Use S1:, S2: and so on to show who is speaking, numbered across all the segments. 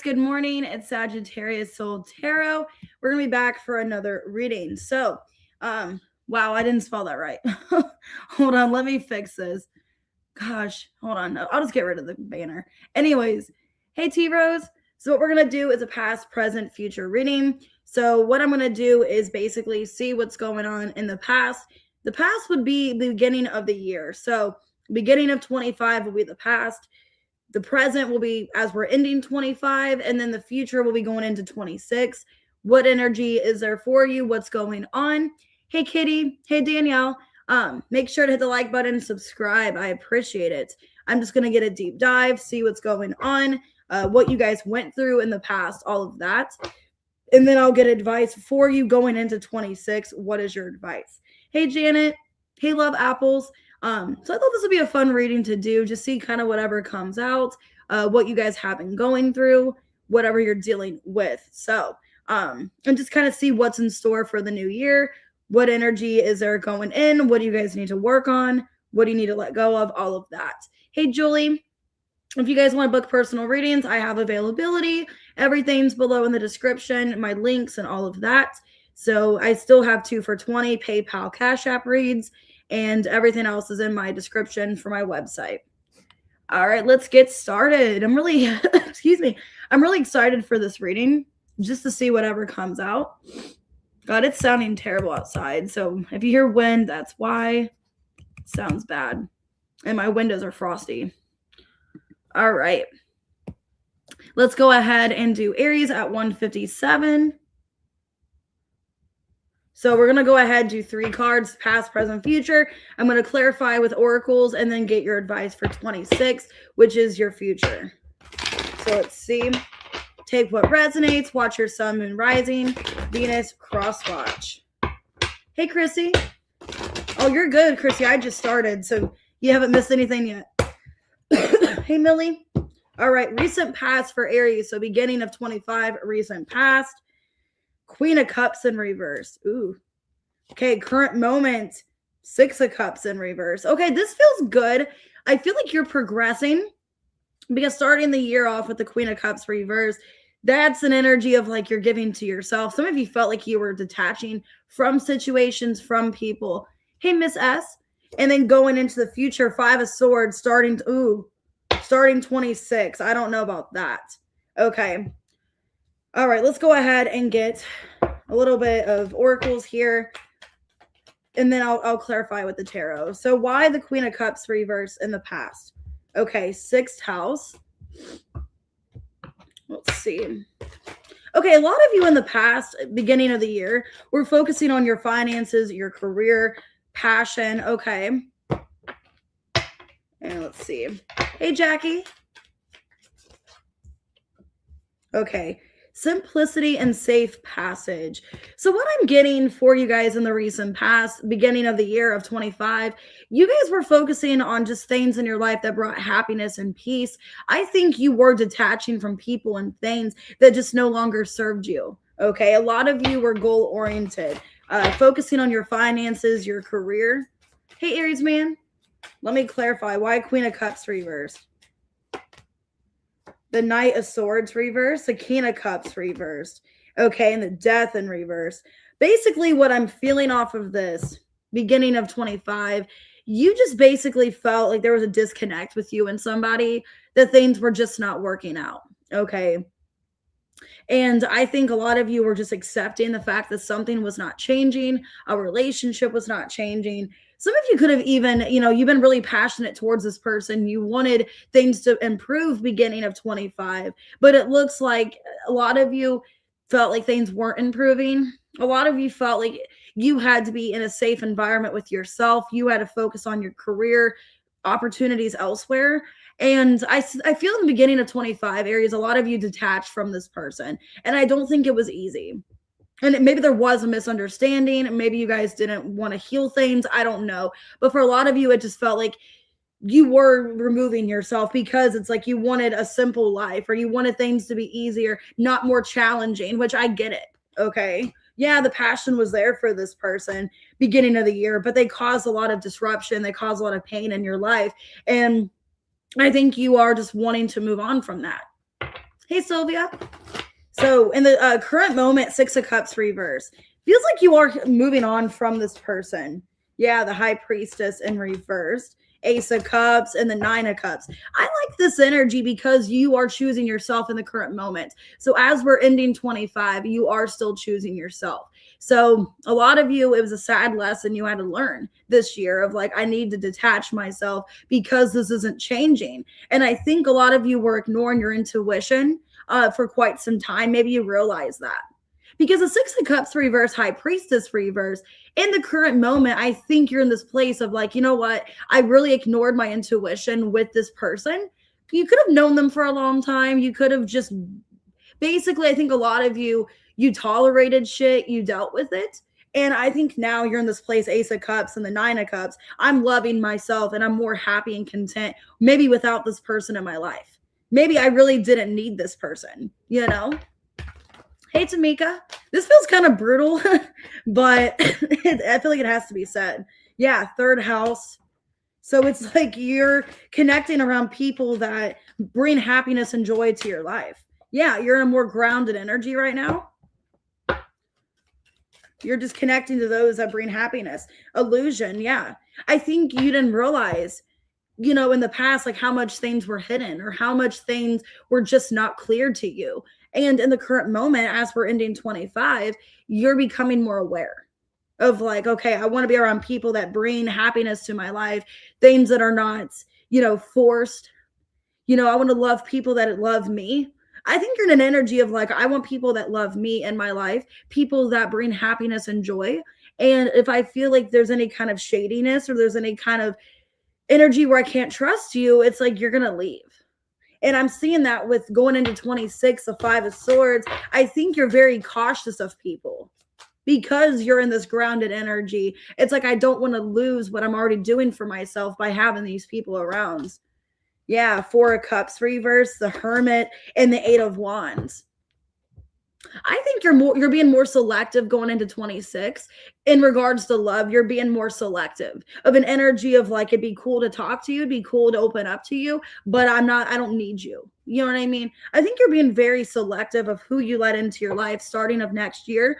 S1: Good morning. It's Sagittarius Soul Tarot. We're going to be back for another reading. So, wow, I didn't spell that right. Hold on, let me fix this. Gosh, hold on. No, I'll just get rid of the banner. Anyways, hey T-Rose. So what we're going to do is a past, present, future reading. So what I'm going to do is basically see what's going on in the past. The past would be the beginning of the year. So beginning of 25 will be the past. The present will be as we're ending 25, and then the future will be going into 26. What energy is there for you? What's going on? Hey, Kitty. Hey, Danielle. Make sure to hit the like button and subscribe. I appreciate it. I'm just going to get a deep dive, see what's going on, what you guys went through in the past, all of that. And then I'll get advice for you going into 26. What is your advice? Hey, Janet. Hey, Love Apples. So I thought this would be a fun reading to do, just see kind of whatever comes out, what you guys have been going through, whatever you're dealing with. So, and just kind of see what's in store for the new year. What energy is there going in? What do you guys need to work on? What do you need to let go of? All of that. Hey, Julie, if you guys want to book personal readings, I have availability. Everything's below in the description, my links and all of that. So I still have 2 for $20 PayPal Cash App reads, and everything else is in my description for my website. All right, let's get started. I'm really, I'm really excited for this reading, just to see whatever comes out. God, it's sounding terrible outside. So if you hear wind, that's why. It sounds bad. And my windows are frosty. All right. Let's go ahead and do Aries at 157. So we're going to go ahead and do 3 cards, past, present, future. I'm going to clarify with oracles and then get your advice for 26, which is your future. So let's see. Take what resonates. Watch your sun, moon, rising, Venus, cross watch. Hey, Chrissy. Oh, you're good, Chrissy. I just started, so you haven't missed anything yet. Hey, Millie. All right, recent past for Aries. So beginning of 25, recent past. Queen of Cups in reverse. Ooh. Okay, current moment. 6 of Cups in reverse. Okay, this feels good. I feel like you're progressing because starting the year off with the Queen of Cups reverse, that's an energy of like you're giving to yourself. Some of you felt like you were detaching from situations, from people. Hey, Miss S. And then going into the future, 5 of Swords, starting 26. I don't know about that. Okay. All right, let's go ahead and get a little bit of oracles here, and then I'll clarify with the tarot. So why the Queen of Cups reverse in the past? Okay, 6th house. Let's see. Okay, a lot of you in the past, beginning of the year, were focusing on your finances, your career, passion. Okay. And let's see. Hey, Jackie. Okay. Simplicity and safe passage. So what I'm getting for you guys in the recent past, beginning of the year of 25, you guys were focusing on just things in your life that brought happiness and peace. I think you were detaching from people and things that just no longer served you. Okay. A lot of you were goal oriented, focusing on your finances, your career. Hey, Aries man, let me clarify why Queen of Cups reversed. The Knight of Swords reversed, the King of Cups reversed, okay, and the Death in reverse. Basically, what I'm feeling off of this beginning of 25, you just basically felt like there was a disconnect with you and somebody, that things were just not working out, okay? And I think a lot of you were just accepting the fact that something was not changing, a relationship was not changing. Some of you could have even, you've been really passionate towards this person. You wanted things to improve beginning of 25, but it looks like a lot of you felt like things weren't improving. A lot of you felt like you had to be in a safe environment with yourself. You had to focus on your career, opportunities elsewhere. And I feel in the beginning of 25, Aries, a lot of you detached from this person. And I don't think it was easy. And maybe there was a misunderstanding. Maybe you guys didn't want to heal things. I don't know. But for a lot of you, it just felt like you were removing yourself because it's like you wanted a simple life or you wanted things to be easier, not more challenging, which I get it. Okay. Yeah, the passion was there for this person beginning of the year, but they caused a lot of disruption. They caused a lot of pain in your life. And I think you are just wanting to move on from that. Hey, Sylvia. So in the current moment, Six of Cups reverse. Feels like you are moving on from this person. Yeah, the High Priestess in reversed. Ace of Cups and the Nine of Cups. I like this energy because you are choosing yourself in the current moment. So as we're ending 25, you are still choosing yourself. So a lot of you, it was a sad lesson you had to learn this year of like, I need to detach myself because this isn't changing. And I think a lot of you were ignoring your intuition for quite some time. Maybe you realize that. Because the Six of Cups reverse, High Priestess reverse, in the current moment, I think you're in this place of like, you know what? I really ignored my intuition with this person. You could have known them for a long time. You could have just basically, I think a lot of you tolerated shit, you dealt with it. And I think now you're in this place, Ace of Cups and the Nine of Cups. I'm loving myself and I'm more happy and content, maybe without this person in my life. Maybe I really didn't need this person, you know? Hey, Tamika. This feels kind of brutal, but I feel like it has to be said. Yeah, third house. So it's like you're connecting around people that bring happiness and joy to your life. Yeah, you're in a more grounded energy right now. You're just connecting to those that bring happiness. Illusion, yeah. I think you didn't realize, you know, in the past, like how much things were hidden or how much things were just not clear to you. And in the current moment, as we're ending 25, you're becoming more aware of like, okay, I want to be around people that bring happiness to my life, things that are not, you know, forced. You know, I want to love people that love me. I think you're in an energy of like, I want people that love me in my life, people that bring happiness and joy. And if I feel like there's any kind of shadiness or there's any kind of energy where I can't trust you, it's like you're going to leave. And I'm seeing that with going into 26, the Five of Swords. I think you're very cautious of people because you're in this grounded energy. It's like I don't want to lose what I'm already doing for myself by having these people around. Yeah, Four of Cups reverse, the Hermit, and the Eight of Wands. I think you're being more selective going into 26 in regards to love. You're being more selective of an energy of like it'd be cool to talk to you, it'd be cool to open up to you, but I don't need you. You know what I mean? I think you're being very selective of who you let into your life starting of next year.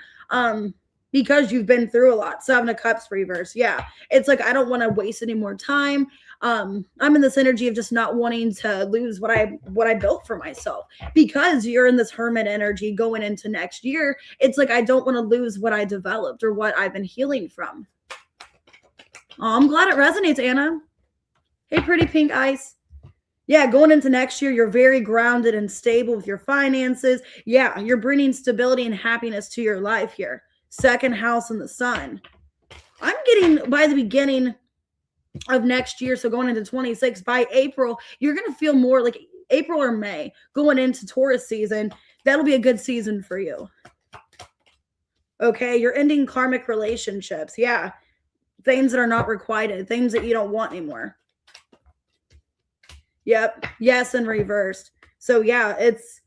S1: Because you've been through a lot. Seven of Cups reverse. Yeah. It's like I don't want to waste any more time. I'm in this energy of just not wanting to lose what I built for myself because you're in this hermit energy going into next year. It's like I don't want to lose what I developed or what I've been healing from. Oh, I'm glad it resonates, Anna. Hey, pretty pink ice. Yeah, going into next year, you're very grounded and stable with your finances. Yeah, you're bringing stability and happiness to your life here. Second house in the sun. I'm getting by the beginning of next year, so going into 26, by April, you're going to feel more like April or May going into Taurus season. That'll be a good season for you. Okay, you're ending karmic relationships. Yeah, things that are not requited, things that you don't want anymore. Yep, yes, and reversed. So yeah, it's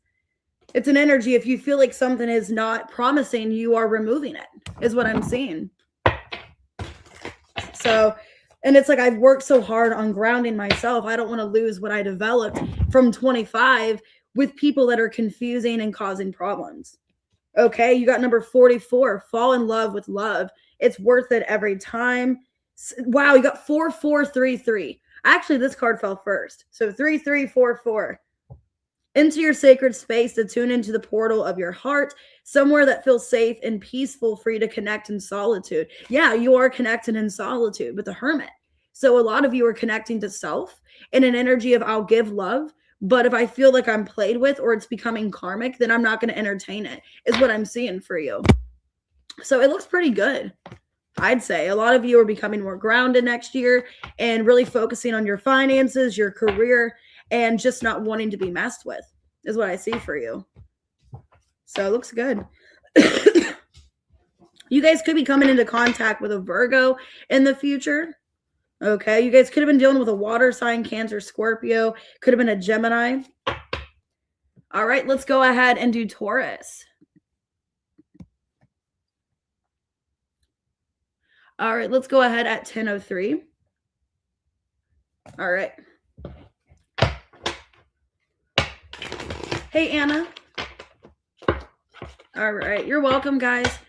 S1: an energy. If you feel like something is not promising, you are removing it, is what I'm seeing. So, and it's like I've worked so hard on grounding myself. I don't want to lose what I developed from 25 with people that are confusing and causing problems. Okay, you got number 44, fall in love with love. It's worth it every time. Wow, you got 4433. Actually, this card fell first. So 3344. Into your sacred space to tune into the portal of your heart, somewhere that feels safe and peaceful for you to connect in solitude. Yeah, you are connected in solitude with the hermit. So a lot of you are connecting to self in an energy of I'll give love, but if I feel like I'm played with or it's becoming karmic, then I'm not going to entertain it, is what I'm seeing for you. So it looks pretty good. I'd say a lot of you are becoming more grounded next year and really focusing on your finances, your career, and just not wanting to be messed with is what I see for you. So it looks good. You guys could be coming into contact with a Virgo in the future. Okay. You guys could have been dealing with a water sign, Cancer, Scorpio, could have been a Gemini. All right, let's go ahead and do Taurus. All right, let's go ahead at 10:03. All right. Hey, Anna. All right. You're welcome, guys.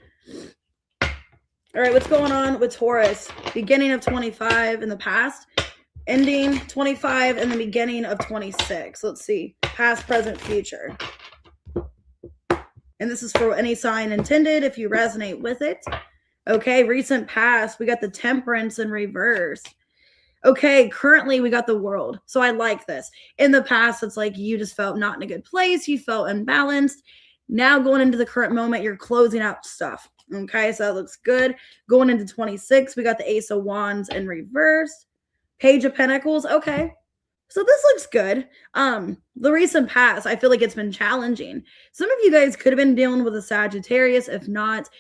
S1: All right. What's going on with Taurus? Beginning of 25 in the past, ending 25 in the beginning of 26. Let's see. Past, present, future. And this is for any sign intended if you resonate with it. Okay. Recent past, we got the Temperance in reverse. Okay, currently we got the World. So I like this. In the past, it's like you just felt not in a good place. You felt unbalanced. Now going into the current moment, you're closing out stuff. Okay, so that looks good. Going into 26, we got the Ace of Wands in reverse. Page of Pentacles. Okay. So this looks good. The recent past, I feel like it's been challenging. Some of you guys could have been dealing with a Sagittarius. If not,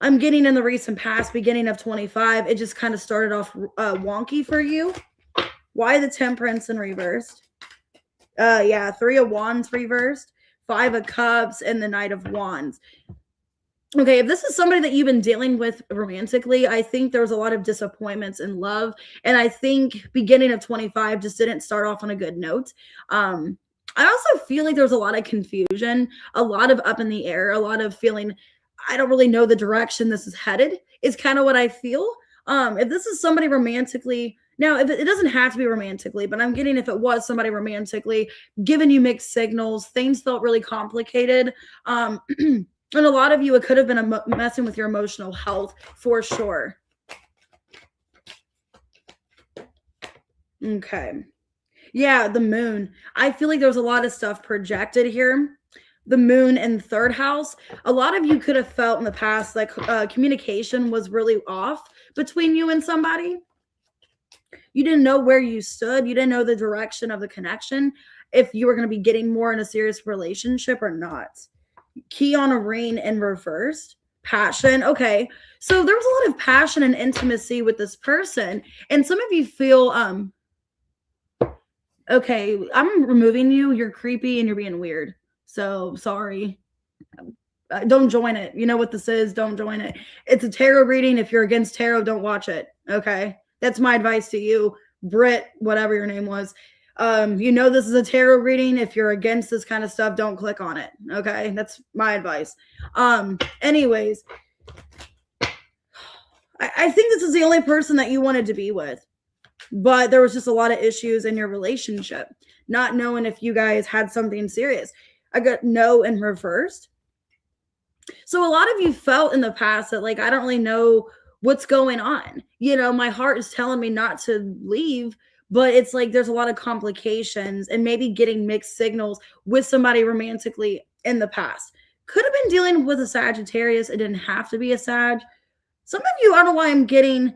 S1: I'm getting in the recent past, beginning of 25. It just kind of started off wonky for you. Why the Temperance in reversed? Yeah, 3 of Wands reversed, 5 of Cups, and the Knight of Wands. Okay, if this is somebody that you've been dealing with romantically, I think there was a lot of disappointments in love. And I think beginning of 25 just didn't start off on a good note. I also feel like there was a lot of confusion, a lot of up in the air, a lot of feeling I don't really know the direction this is headed is kind of what I feel. If this is somebody romantically, now if it doesn't have to be romantically, but I'm getting if it was somebody romantically, giving you mixed signals, things felt really complicated. And a lot of you, it could have been messing with your emotional health for sure. Okay. Yeah, the Moon. I feel like there was a lot of stuff projected here. The Moon in third house. A lot of you could have felt in the past like communication was really off between you and somebody. You didn't know where you stood. You didn't know the direction of the connection, if you were going to be getting more in a serious relationship or not. Key on a ring in reversed. Passion. Okay. So there was a lot of passion and intimacy with this person. And some of you feel, okay, I'm removing you. You're creepy and you're being weird. So sorry. Don't join it. You know what this is. Don't join it. It's a tarot reading. If you're against tarot, don't watch it. Okay. That's my advice to you, Britt, whatever your name was. You know this is a tarot reading. If you're against this kind of stuff, don't click on it. Okay. That's my advice. Anyways, I think this is the only person that you wanted to be with. But there was just a lot of issues in your relationship. Not knowing if you guys had something serious. I got no in reversed. So a lot of you felt in the past that like, I don't really know what's going on. You know, my heart is telling me not to leave, but it's like there's a lot of complications and maybe getting mixed signals with somebody romantically in the past. Could have been dealing with a Sagittarius. It didn't have to be a Sag. Some of you, I don't know why I'm getting,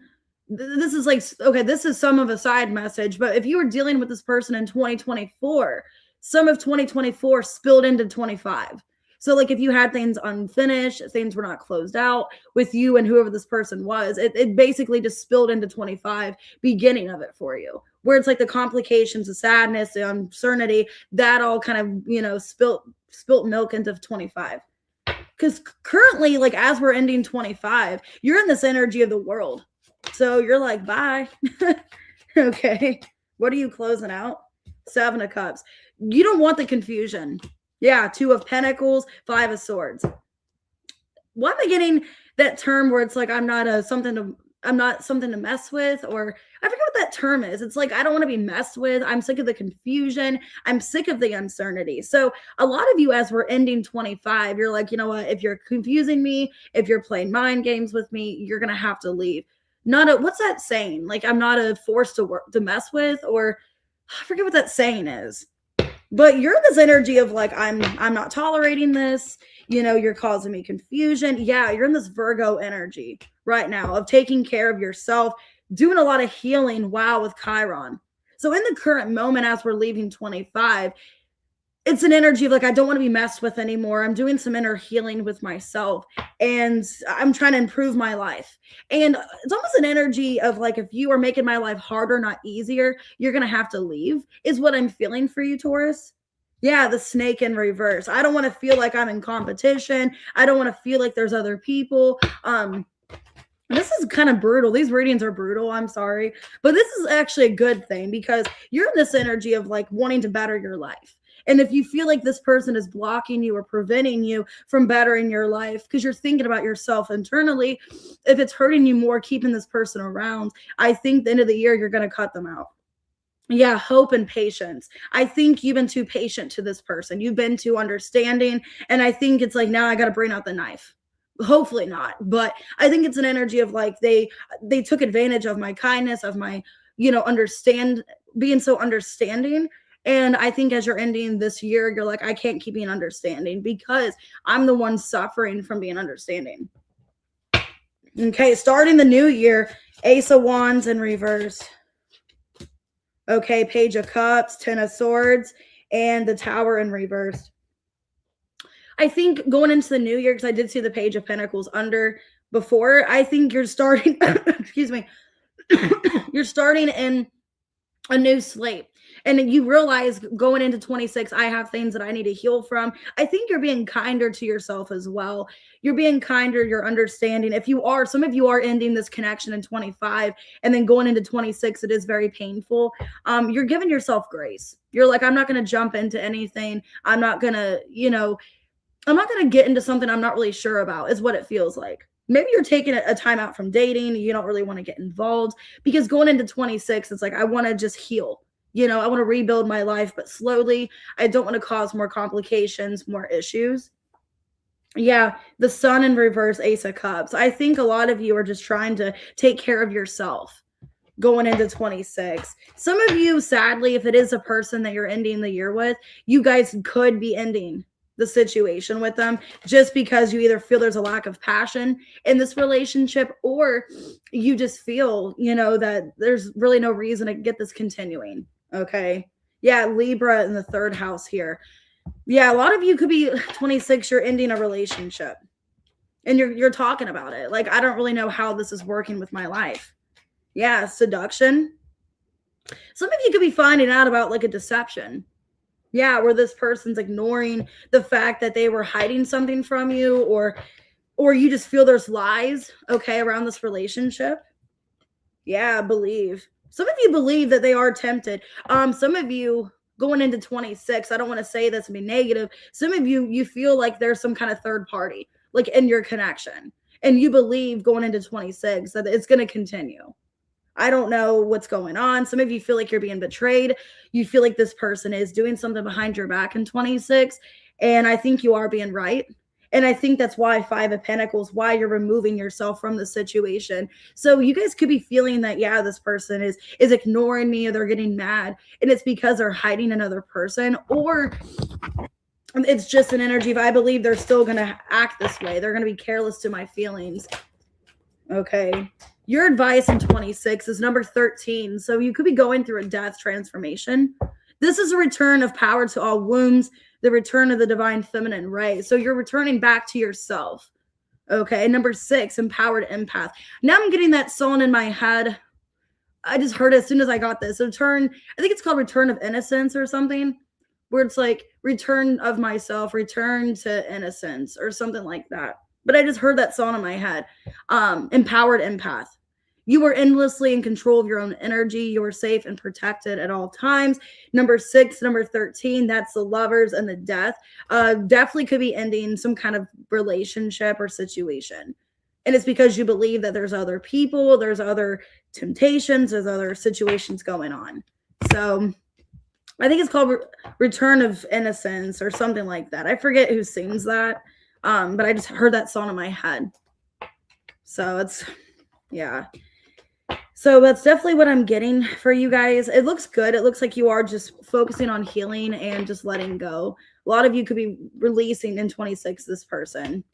S1: this is like, okay, this is some of a side message, but if you were dealing with this person in 2024, some of 2024 spilled into 25. So like if you had things unfinished, things were not closed out with you and whoever this person was, it basically just spilled into 25, beginning of it for you, where it's like the complications, the sadness, the uncertainty, that all kind of, you know, spilt milk into 25. Because currently, like as we're ending 25, you're in this energy of the World. So you're like, bye. Okay. What are you closing out? 7 of Cups. You don't want the confusion. Yeah, 2 of Pentacles, 5 of Swords. Why am I getting that term where it's like I'm not something to mess with, or I forget what that term is. It's like I don't want to be messed with. I'm sick of the confusion. I'm sick of the uncertainty. So a lot of you, as we're ending 25, you're like, you know what? If you're confusing me, if you're playing mind games with me, you're gonna have to leave. What's that saying? Like I'm not a force to mess with, or I forget what that saying is. But you're this energy of like, I'm not tolerating this. You know, you're causing me confusion. Yeah, you're in this Virgo energy right now of taking care of yourself, doing a lot of healing. Wow, with Chiron. So in the current moment, as we're leaving 25, it's an energy of like, I don't want to be messed with anymore. I'm doing some inner healing with myself and I'm trying to improve my life. And it's almost an energy of like, if you are making my life harder, not easier, you're going to have to leave, is what I'm feeling for you, Taurus. Yeah, the Snake in reverse. I don't want to feel like I'm in competition. I don't want to feel like there's other people. This is kind of brutal. These readings are brutal. I'm sorry. But this is actually a good thing because you're in this energy of like wanting to better your life. And if you feel like this person is blocking you or preventing you from bettering your life because you're thinking about yourself internally, if it's hurting you more keeping this person around, I think the end of the year you're going to cut them out. Yeah, hope and patience. I think you've been too patient to this person. You've been too understanding. And I think it's like, now I got to bring out the knife. Hopefully not. But I think it's an energy of like they took advantage of my kindness, of my, being so understanding. And I think as you're ending this year, you're like, I can't keep being understanding because I'm the one suffering from being understanding. Okay, starting the new year, Ace of Wands in reverse. Okay, Page of Cups, Ten of Swords, and the Tower in reverse. I think going into the new year, because I did see the Page of Pentacles under before, I think you're starting, excuse me, you're starting in a new slate. And you realize going into 26, I have things that I need to heal from. I think you're being kinder to yourself as well. You're being kinder, you're understanding. Some of you are ending this connection in 25 and then going into 26, it is very painful. You're giving yourself grace. You're like, I'm not going to jump into anything. I'm not going to get into something I'm not really sure about, is what it feels like. Maybe you're taking a time out from dating. You don't really want to get involved because going into 26, it's like, I want to just heal. I want to rebuild my life, but slowly. I don't want to cause more complications, more issues. Yeah, the Sun in reverse, Ace of Cups. I think a lot of you are just trying to take care of yourself going into 26. Some of you, sadly, if it is a person that you're ending the year with, you guys could be ending the situation with them just because you either feel there's a lack of passion in this relationship or you just feel, that there's really no reason to get this continuing. Okay. Yeah. Libra in the third house here. Yeah. A lot of you could be 26. You're ending a relationship and you're talking about it. Like, I don't really know how this is working with my life. Yeah. Seduction. Some of you could be finding out about like a deception. Yeah, where this person's ignoring the fact that they were hiding something from you, or you just feel there's lies, okay, around this relationship. Yeah, believe. Some of you believe that they are tempted. Some of you going into 26, I don't want to say this and be negative. Some of you feel like there's some kind of third party, like in your connection, and you believe going into 26 that it's going to continue. I don't know what's going on. Some of you feel like you're being betrayed. You feel like this person is doing something behind your back in 26. And I think you are being right. And I think that's why Five of Pentacles, why you're removing yourself from the situation. So you guys could be feeling that, yeah, this person is ignoring me or they're getting mad. And it's because they're hiding another person, or it's just an energy of, I believe they're still going to act this way. They're going to be careless to my feelings. Okay. Your advice in 26 is number 13. So you could be going through a death transformation. This is a return of power to all wombs, the return of the divine feminine ray. So you're returning back to yourself. Okay. Number 6, empowered empath. Now I'm getting that song in my head. I just heard it as soon as I got this. I think it's called Return of Innocence or something, where it's like return of myself, return to innocence or something like that. But I just heard that song in my head. Empowered empath. You are endlessly in control of your own energy. You are safe and protected at all times. Number 6, number 13, that's the Lovers and the Death. Definitely could be ending some kind of relationship or situation. And it's because you believe that there's other people, there's other temptations, there's other situations going on. So I think it's called Return of Innocence or something like that. I forget who sings that. But I just heard that song in my head. So yeah. So that's definitely what I'm getting for you guys. It looks good. It looks like you are just focusing on healing and just letting go. A lot of you could be releasing in 26 this person.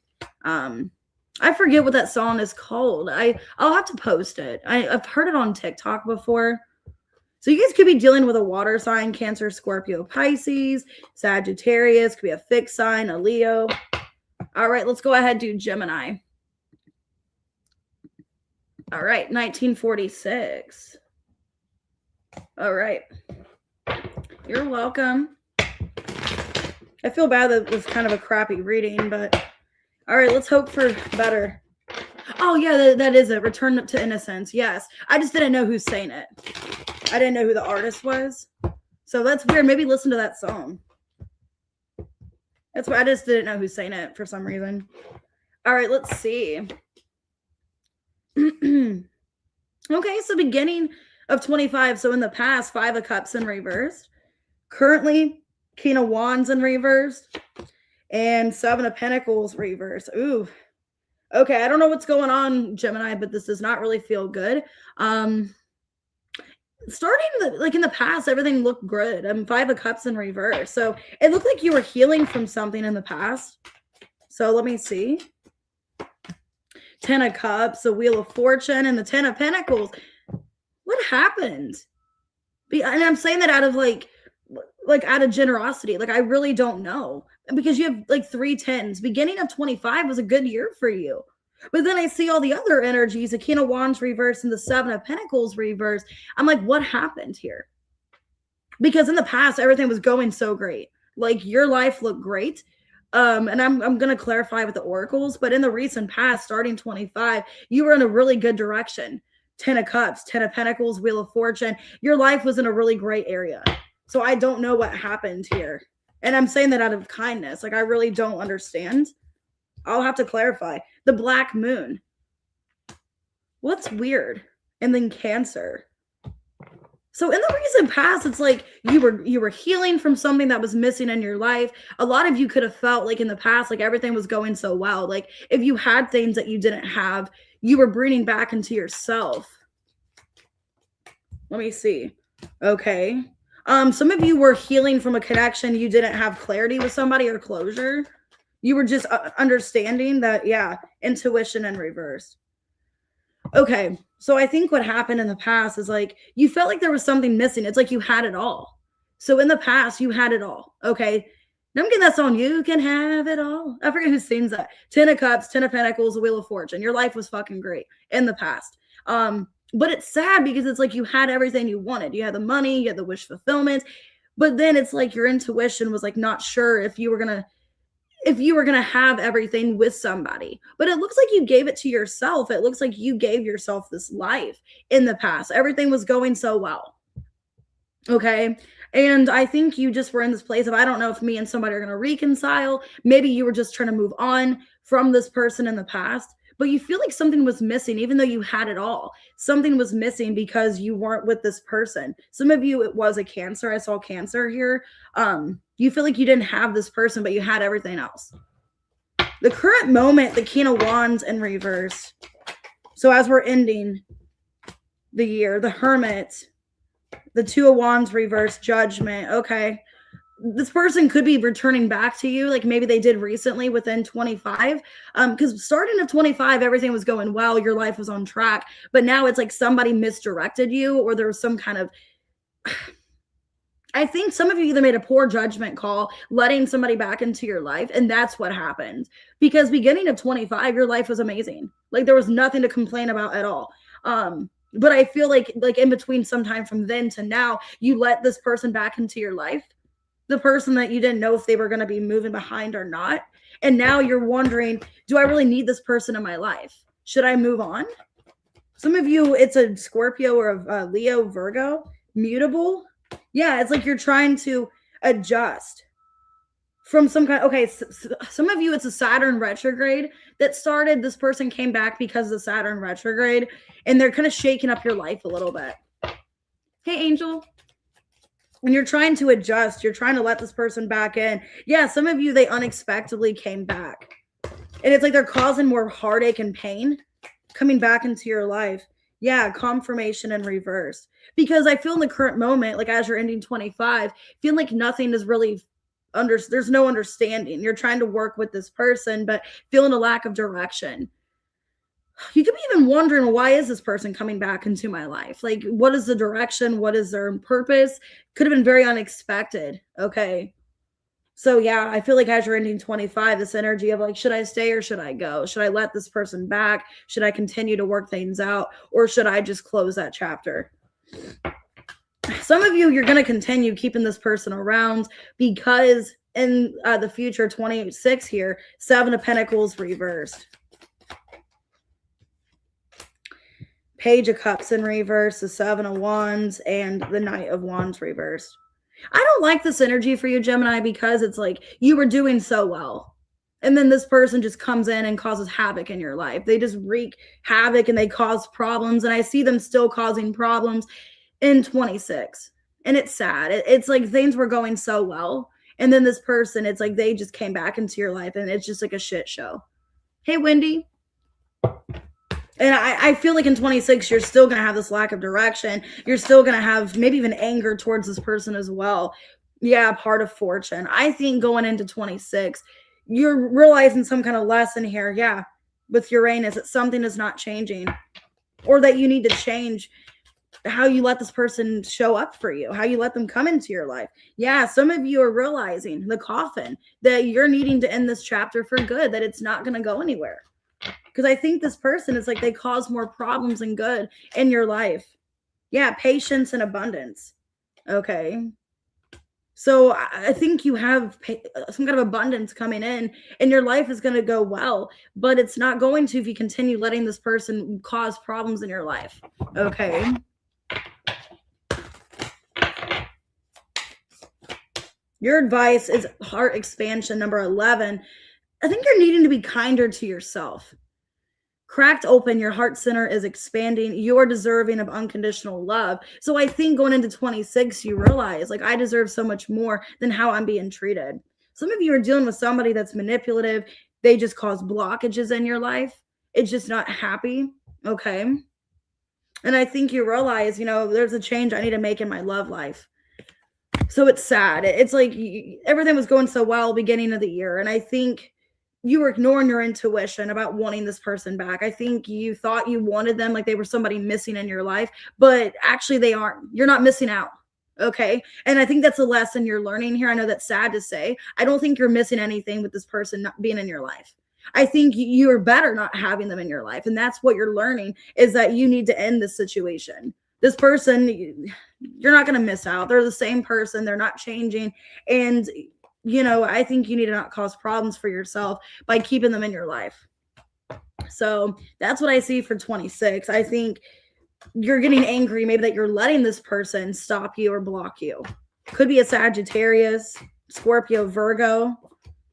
S1: I forget what that song is called. I'll have to post it. I've heard it on TikTok before. So you guys could be dealing with a water sign, Cancer, Scorpio, Pisces, Sagittarius, could be a fixed sign, a Leo. All right, let's go ahead and do Gemini. All right, 1946. All right. You're welcome. I feel bad that it was kind of a crappy reading, but all right, let's hope for better. Oh, yeah, that is it. Return to Innocence. Yes. I just didn't know who's saying it. I didn't know who the artist was. So that's weird. Maybe listen to that song. That's why I just didn't know who's saying it for some reason. All right, let's see. Okay, so beginning of 25. So in the past, 5 of Cups in reverse. Currently, King of Wands in reverse. And 7 of Pentacles reverse. Ooh. Okay, I don't know what's going on, Gemini, but this does not really feel good. Starting like in the past, everything looked good. 5 of Cups in reverse. So it looked like you were healing from something in the past. So let me see. 10 of Cups, the Wheel of Fortune, and the 10 of Pentacles. What happened? And I'm saying that out of like out of generosity. Like, I really don't know. Because you have like 3 10s. Beginning of 25 was a good year for you. But then I see all the other energies, the King of Wands reverse and the 7 of Pentacles reverse. I'm like, what happened here? Because in the past, everything was going so great. Like, your life looked great. And I'm going to clarify with the oracles, but in the recent past, starting 25, you were in a really good direction. 10 of Cups, 10 of Pentacles, Wheel of Fortune. Your life was in a really great area. So I don't know what happened here. And I'm saying that out of kindness. Like, I really don't understand. I'll have to clarify. The Black Moon. What's weird? And then Cancer. So in the recent past, it's like you were healing from something that was missing in your life. A lot of you could have felt like in the past, like everything was going so well. Like, if you had things that you didn't have, you were bringing back into yourself. Let me see. Okay. Some of you were healing from a connection you didn't have clarity with somebody or closure. You were just understanding that, yeah, intuition in reverse. Okay, so I think what happened in the past is like you felt like there was something missing. It's like you had it all. So in the past, you had it all. Okay. Now I'm getting that song, You Can Have It All. I forget who sings that. 10 of Cups, 10 of Pentacles, the Wheel of Fortune. Your life was fucking great in the past. But it's sad because it's like you had everything you wanted. You had the money, you had the wish fulfillment. But then it's like your intuition was like not sure if you were gonna have everything with somebody. But it looks like you gave it to yourself. It looks like you gave yourself this life in the past. Everything was going so well. Okay. And I think you just were in this place of, I don't know if me and somebody are going to reconcile. Maybe you were just trying to move on from this person in the past, but you feel like something was missing, even though you had it all. Something was missing because you weren't with this person. Some of you, it was a Cancer. I saw Cancer here. You feel like you didn't have this person, but you had everything else. The current moment, the King of Wands in reverse. So as we're ending the year, the Hermit, the 2 of Wands reverse, Judgment. Okay. This person could be returning back to you, like maybe they did recently within 25. Because starting of 25, everything was going well, your life was on track, but now it's like somebody misdirected you, or there was some kind of I think some of you either made a poor judgment call, letting somebody back into your life, and that's what happened. Because beginning of 25, your life was amazing. Like, there was nothing to complain about at all. But I feel like in between sometime from then to now, you let this person back into your life, the person that you didn't know if they were going to be moving behind or not. And now you're wondering, do I really need this person in my life? Should I move on? Some of you, it's a Scorpio or a Leo, Virgo, mutable. Yeah, it's like you're trying to adjust from some kind. Okay, some of you, it's a Saturn retrograde that started. This person came back because of the Saturn retrograde, and they're kind of shaking up your life a little bit. Hey, Angel. When you're trying to adjust, you're trying to let this person back in. Yeah, some of you, they unexpectedly came back. And it's like they're causing more heartache and pain coming back into your life. Yeah, confirmation in reverse. Because I feel in the current moment, like as you're ending 25, feel like nothing is really there's no understanding. You're trying to work with this person, but feeling a lack of direction. You could be even wondering, why is this person coming back into my life? Like, what is the direction? What is their purpose? Could have been very unexpected. Okay. So yeah, I feel like as you're ending 25, this energy of like, should I stay or should I go? Should I let this person back? Should I continue to work things out? Or should I just close that chapter? Some of you, you're going to continue keeping this person around because in the future, 26 here, 7 of Pentacles reversed. Page of Cups in reverse, the 7 of Wands, and the Knight of Wands reversed. I don't like this energy for you, Gemini, because it's like you were doing so well. And then this person just comes in and causes havoc in your life. They just wreak havoc and they cause problems. And I see them still causing problems in 26. And it's sad. It's like things were going so well. And then this person, it's like they just came back into your life and it's just like a shit show. Hey, Wendy. And I feel like in 26, you're still going to have this lack of direction. You're still going to have maybe even anger towards this person as well. Yeah, part of fortune. I think going into 26, you're realizing some kind of lesson here. Yeah, with Uranus, that something is not changing or that you need to change how you let this person show up for you, how you let them come into your life. Yeah, some of you are realizing the coffin that you're needing to end this chapter for good, that it's not going to go anywhere. Because I think this person is like they cause more problems than good in your life. Yeah, patience and abundance. Okay. So I think you have some kind of abundance coming in and your life is going to go well, but it's not going to if you continue letting this person cause problems in your life. Okay. Your advice is heart expansion, number 11. I think you're needing to be kinder to yourself. Cracked open, your heart center is expanding. You're deserving of unconditional love. So I think going into 26, you realize like I deserve so much more than how I'm being treated. Some of you are dealing with somebody that's manipulative. They just cause blockages in your life. It's just not happy. Okay. And I think you realize, there's a change I need to make in my love life. So it's sad. It's like everything was going so well beginning of the year. And I think you were ignoring your intuition about wanting this person back. I think you thought you wanted them like they were somebody missing in your life, but actually they aren't. You're not missing out. Okay. And I think that's a lesson you're learning here. I know that's sad to say. I don't think you're missing anything with this person not being in your life. I think you're better not having them in your life. And that's what you're learning is that you need to end this situation. This person, you're not going to miss out. They're the same person. They're not changing. And I think you need to not cause problems for yourself by keeping them in your life. So that's what I see for 26. I think you're getting angry, maybe that you're letting this person stop you or block you. Could be a Sagittarius, Scorpio, Virgo.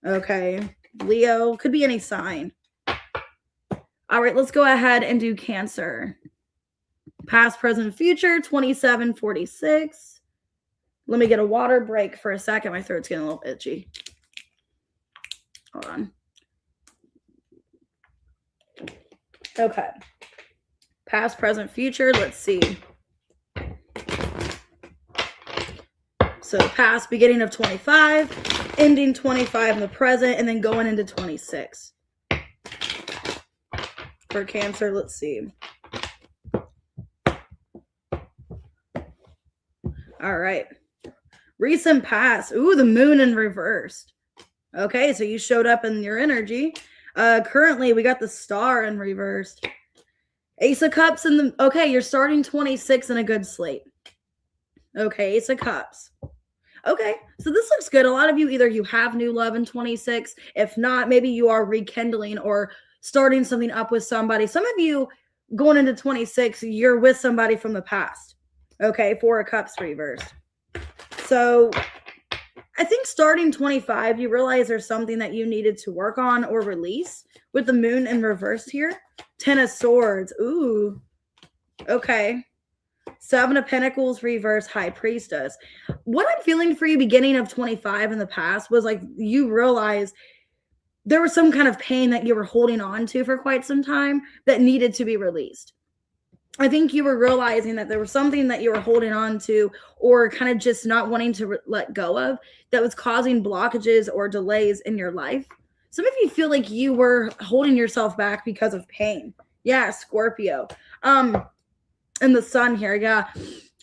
S1: Okay. Leo, could be any sign. All right, let's go ahead and do Cancer. Past, present, future, 27, 46. Let me get a water break for a second. My throat's getting a little itchy. Hold on. Okay. Past, present, future. Let's see. So past, beginning of 25, ending 25 in the present, and then going into 26. For Cancer, let's see. All right. Recent past. Ooh, the moon in reversed. Okay, so you showed up in your energy. Currently, we got the star in reversed. Ace of Cups in the... Okay, you're starting 26 in a good slate. Okay, Ace of Cups. Okay, so this looks good. A lot of you, either you have new love in 26. If not, maybe you are rekindling or starting something up with somebody. Some of you going into 26, you're with somebody from the past. Okay, Four of Cups reversed. So I think starting 25, you realize there's something that you needed to work on or release with the moon in reverse here. 10 of Swords. Ooh. Okay. 7 of Pentacles reverse, High Priestess. What I'm feeling for you beginning of 25 in the past was like you realize there was some kind of pain that you were holding on to for quite some time that needed to be released. I think you were realizing that there was something that you were holding on to or kind of just not wanting to let go of that was causing blockages or delays in your life. Some of you feel like you were holding yourself back because of pain. Yeah, Scorpio. And the sun here, yeah.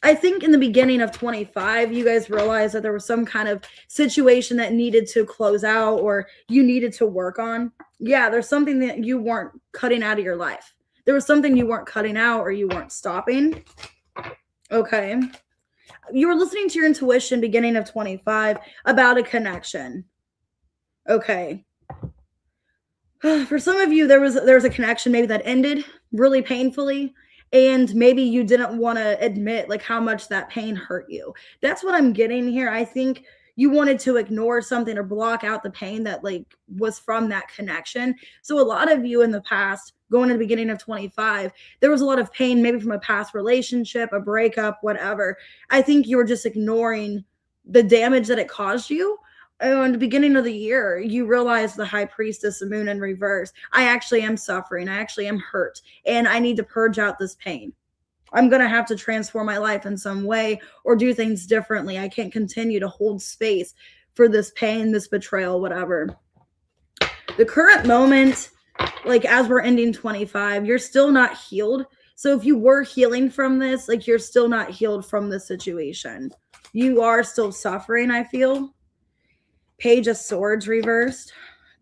S1: I think in the beginning of 25, you guys realized that there was some kind of situation that needed to close out or you needed to work on. Yeah, there's something that you weren't cutting out of your life. There was something you weren't cutting out or you weren't stopping. Okay. You were listening to your intuition beginning of 25 about a connection. Okay. For some of you, there was a connection maybe that ended really painfully. and maybe you didn't want to admit like how much that pain hurt you. That's what I'm getting here. I think you wanted to ignore something or block out the pain that like was from that connection. So a lot of you in the past, going to the beginning of 25, there was a lot of pain, maybe from a past relationship, a breakup, whatever. I think you were just ignoring the damage that it caused you. In the beginning of the year, you realize the high priestess, the moon in reverse. I actually am suffering. I actually am hurt, and I need to purge out this pain. I'm going to have to transform my life in some way or do things differently. I can't continue to hold space for this pain, this betrayal, whatever. The current moment, like as we're ending 25, you're still not healed. So if you were healing from this, like you're still not healed from this situation. You are still suffering, I feel. Page of Swords reversed,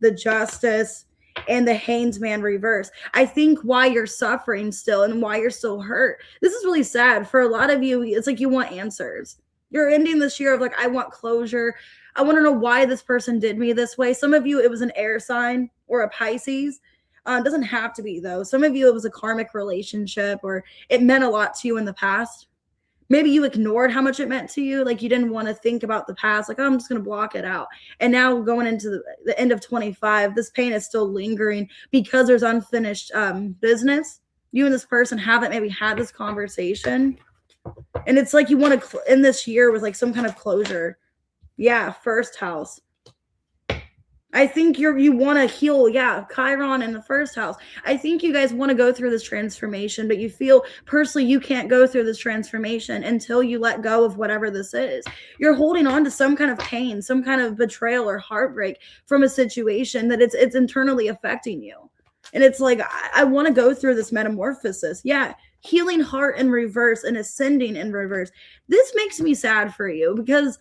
S1: the Justice, and the Hanged Man reversed. I think why you're suffering still and why you're still hurt. This is really sad. For a lot of you, it's like you want answers. You're ending this year of like, I want closure. I want to know why this person did me this way. Some of you, it was an air sign or a Pisces. It doesn't have to be, though. Some of you, it was a karmic relationship or it meant a lot to you in the past. Maybe you ignored how much it meant to you. Like you didn't want to think about the past. Like, oh, I'm just going to block it out. And now going into the end of 25, this pain is still lingering because there's unfinished business. You and this person haven't maybe had this conversation. And it's like you want to end this year with like some kind of closure. Yeah, first house. I think you want to heal. Yeah, Chiron in the first house. I think you guys want to go through this transformation, but you feel personally you can't go through this transformation until you let go of whatever this is. You're holding on to some kind of pain, some kind of betrayal or heartbreak from a situation that it's internally affecting you. And it's like, I want to go through this metamorphosis. Yeah, healing heart in reverse and ascending in reverse. This makes me sad for you because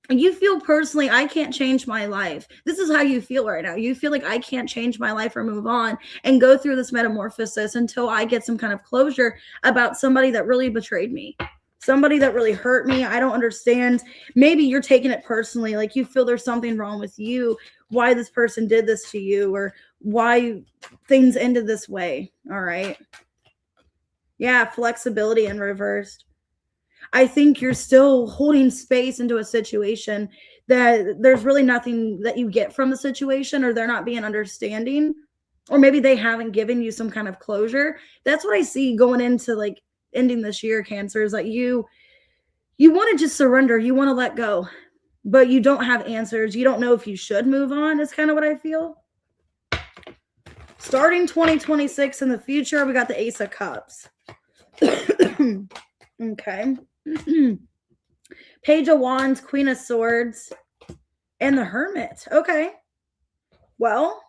S1: you feel personally, I can't change my life. This is how you feel right now. You feel like I can't change my life or move on and go through this metamorphosis until I get some kind of closure about somebody that really betrayed me, somebody that really hurt me. I don't understand. Maybe you're taking it personally. Like you feel there's something wrong with you, why this person did this to you or why things ended this way. All right. Yeah, flexibility in reversed. I think you're still holding space into a situation that there's really nothing that you get from the situation, or they're not being understanding, or maybe they haven't given you some kind of closure. That's what I see going into like ending this year, Cancer, is that you want to just surrender. You want to let go, but you don't have answers. You don't know if you should move on is kind of what I feel. Starting 2026 in the future, we got the Ace of Cups. Okay. Page of Wands, Queen of Swords, and the Hermit. Okay. Well,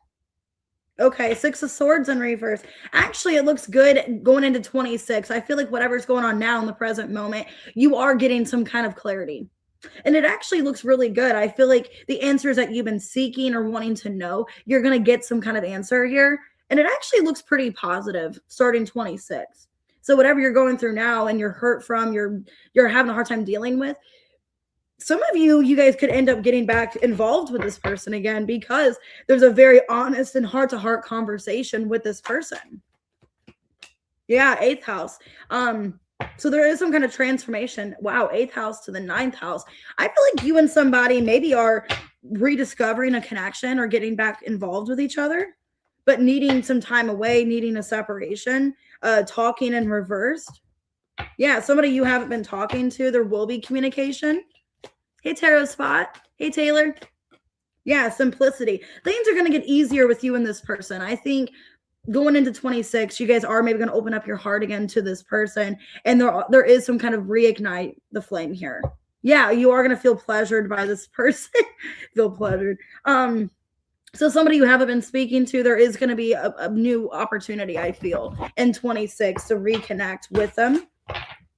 S1: okay, Six of Swords in reverse. Actually, it looks good going into 26. I feel like whatever's going on now in the present moment, you are getting some kind of clarity. And it actually looks really good. I feel like the answers that you've been seeking or wanting to know, you're going to get some kind of answer here. And it actually looks pretty positive starting 26. So whatever you're going through now and you're hurt from, you're having a hard time dealing with, some of you guys could end up getting back involved with this person again because there's a very honest and heart-to-heart conversation with this person. Yeah, 8th house. So there is some kind of transformation. Wow, 8th house to the 9th house. I feel like you and somebody maybe are rediscovering a connection or getting back involved with each other, but needing some time away, needing a separation. Talking in reversed. Yeah, somebody you haven't been talking to, there will be communication. Hey, Tarot Spot. Hey, Taylor. Yeah, simplicity. Things are going to get easier with you and this person. I think going into 26, you guys are maybe going to open up your heart again to this person, and there is some kind of reignite the flame here. Yeah, you are going to feel pleasured by this person. Feel pleasured. So somebody you haven't been speaking to, there is going to be a new opportunity, I feel, in 26 to reconnect with them.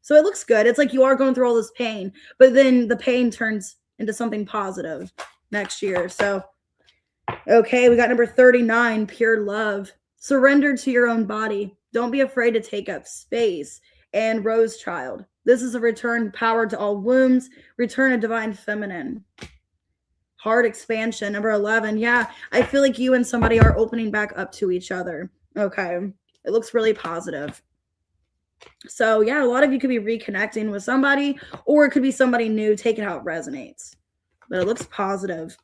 S1: So it looks good. It's like you are going through all this pain, but then the pain turns into something positive next year. So, okay, we got number 39, pure love. Surrender to your own body. Don't be afraid to take up space. And Rose Child. This is a return power to all wombs, return a divine feminine. Heart expansion, number 11. Yeah, I feel like you and somebody are opening back up to each other. Okay, it looks really positive. So yeah, a lot of you could be reconnecting with somebody, or it could be somebody new. Take it how it resonates. But it looks positive.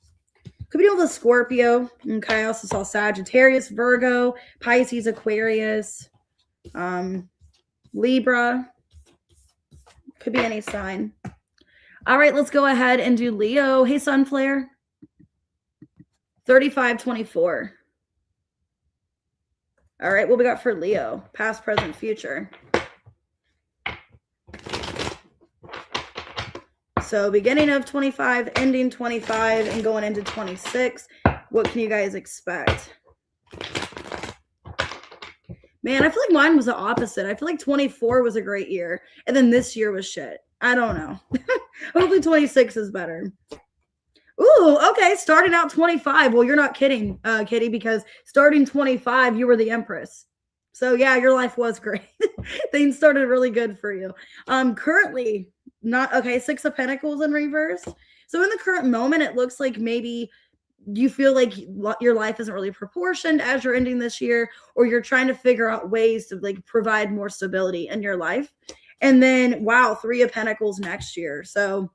S1: Could be dealing with a Scorpio. Okay, I also saw Sagittarius, Virgo, Pisces, Aquarius, Libra. Could be any sign. All right, let's go ahead and do Leo. Hey, Sunflare. 3524. All right, what we got for Leo? Past, present, future. So beginning of 25, ending 25, and going into 26. What can you guys expect? Man, I feel like mine was the opposite. I feel like 24 was a great year, and then this year was shit. I don't know. Hopefully 26 is better. Ooh, okay. Starting out 25. Well, you're not kidding, Kitty, because starting 25, you were the Empress. So yeah, your life was great. Things started really good for you. Currently, not okay. 6 of Pentacles in reverse. So in the current moment, it looks like maybe you feel like your life isn't really proportioned as you're ending this year, or you're trying to figure out ways to like provide more stability in your life. And then wow, 3 of Pentacles next year. So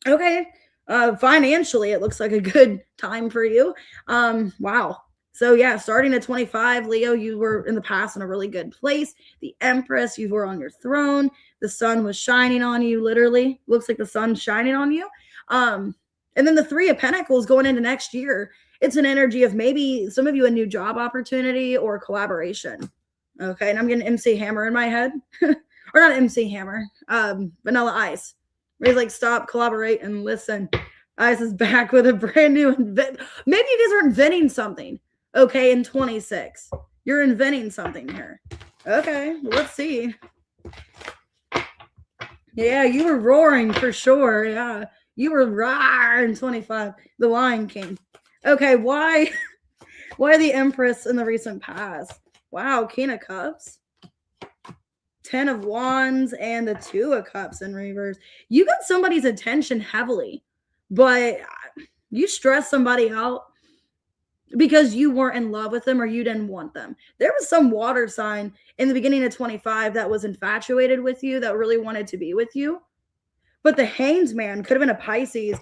S1: okay, financially it looks like a good time for you. Wow. So yeah, starting at 25, Leo, you were in the past in a really good place. The Empress, you were on your throne. The sun was shining on you, literally. Looks like the sun's shining on you. And then the 3 of Pentacles going into next year, it's an energy of maybe some of you a new job opportunity or collaboration. Okay, and I'm getting MC Hammer in my head. Or not MC Hammer, Vanilla Ice. Where he's like, stop, collaborate, and listen. Ice is back with a brand new invent. Maybe you guys are inventing something. Okay, in 26. You're inventing something here. Okay, let's see. Yeah, you were roaring for sure. Yeah. You were rawr in 25. The Lion King. Okay, why the Empress in the recent past? Wow, King of Cups. 10 of Wands and the 2 of Cups in reverse. You got somebody's attention heavily, but you stressed somebody out because you weren't in love with them or you didn't want them. There was some water sign in the beginning of 25 that was infatuated with you, that really wanted to be with you. But the Hanged Man could have been a Pisces.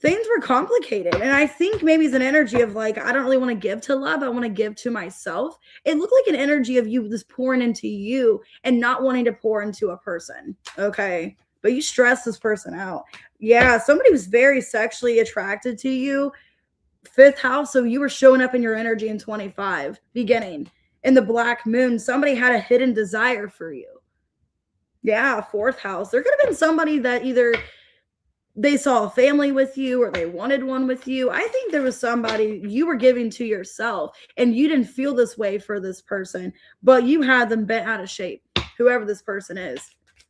S1: Things were complicated. And I think maybe it's an energy of like, I don't really want to give to love. I want to give to myself. It looked like an energy of you just pouring into you and not wanting to pour into a person. Okay. But you stressed this person out. Yeah. Somebody was very sexually attracted to you. 5th house. So you were showing up in your energy in 25 beginning. In the Black Moon, somebody had a hidden desire for you. Yeah, 4th house. There could have been somebody that either they saw a family with you or they wanted one with you. I think there was somebody you were giving to yourself and you didn't feel this way for this person, but you had them bent out of shape, whoever this person is.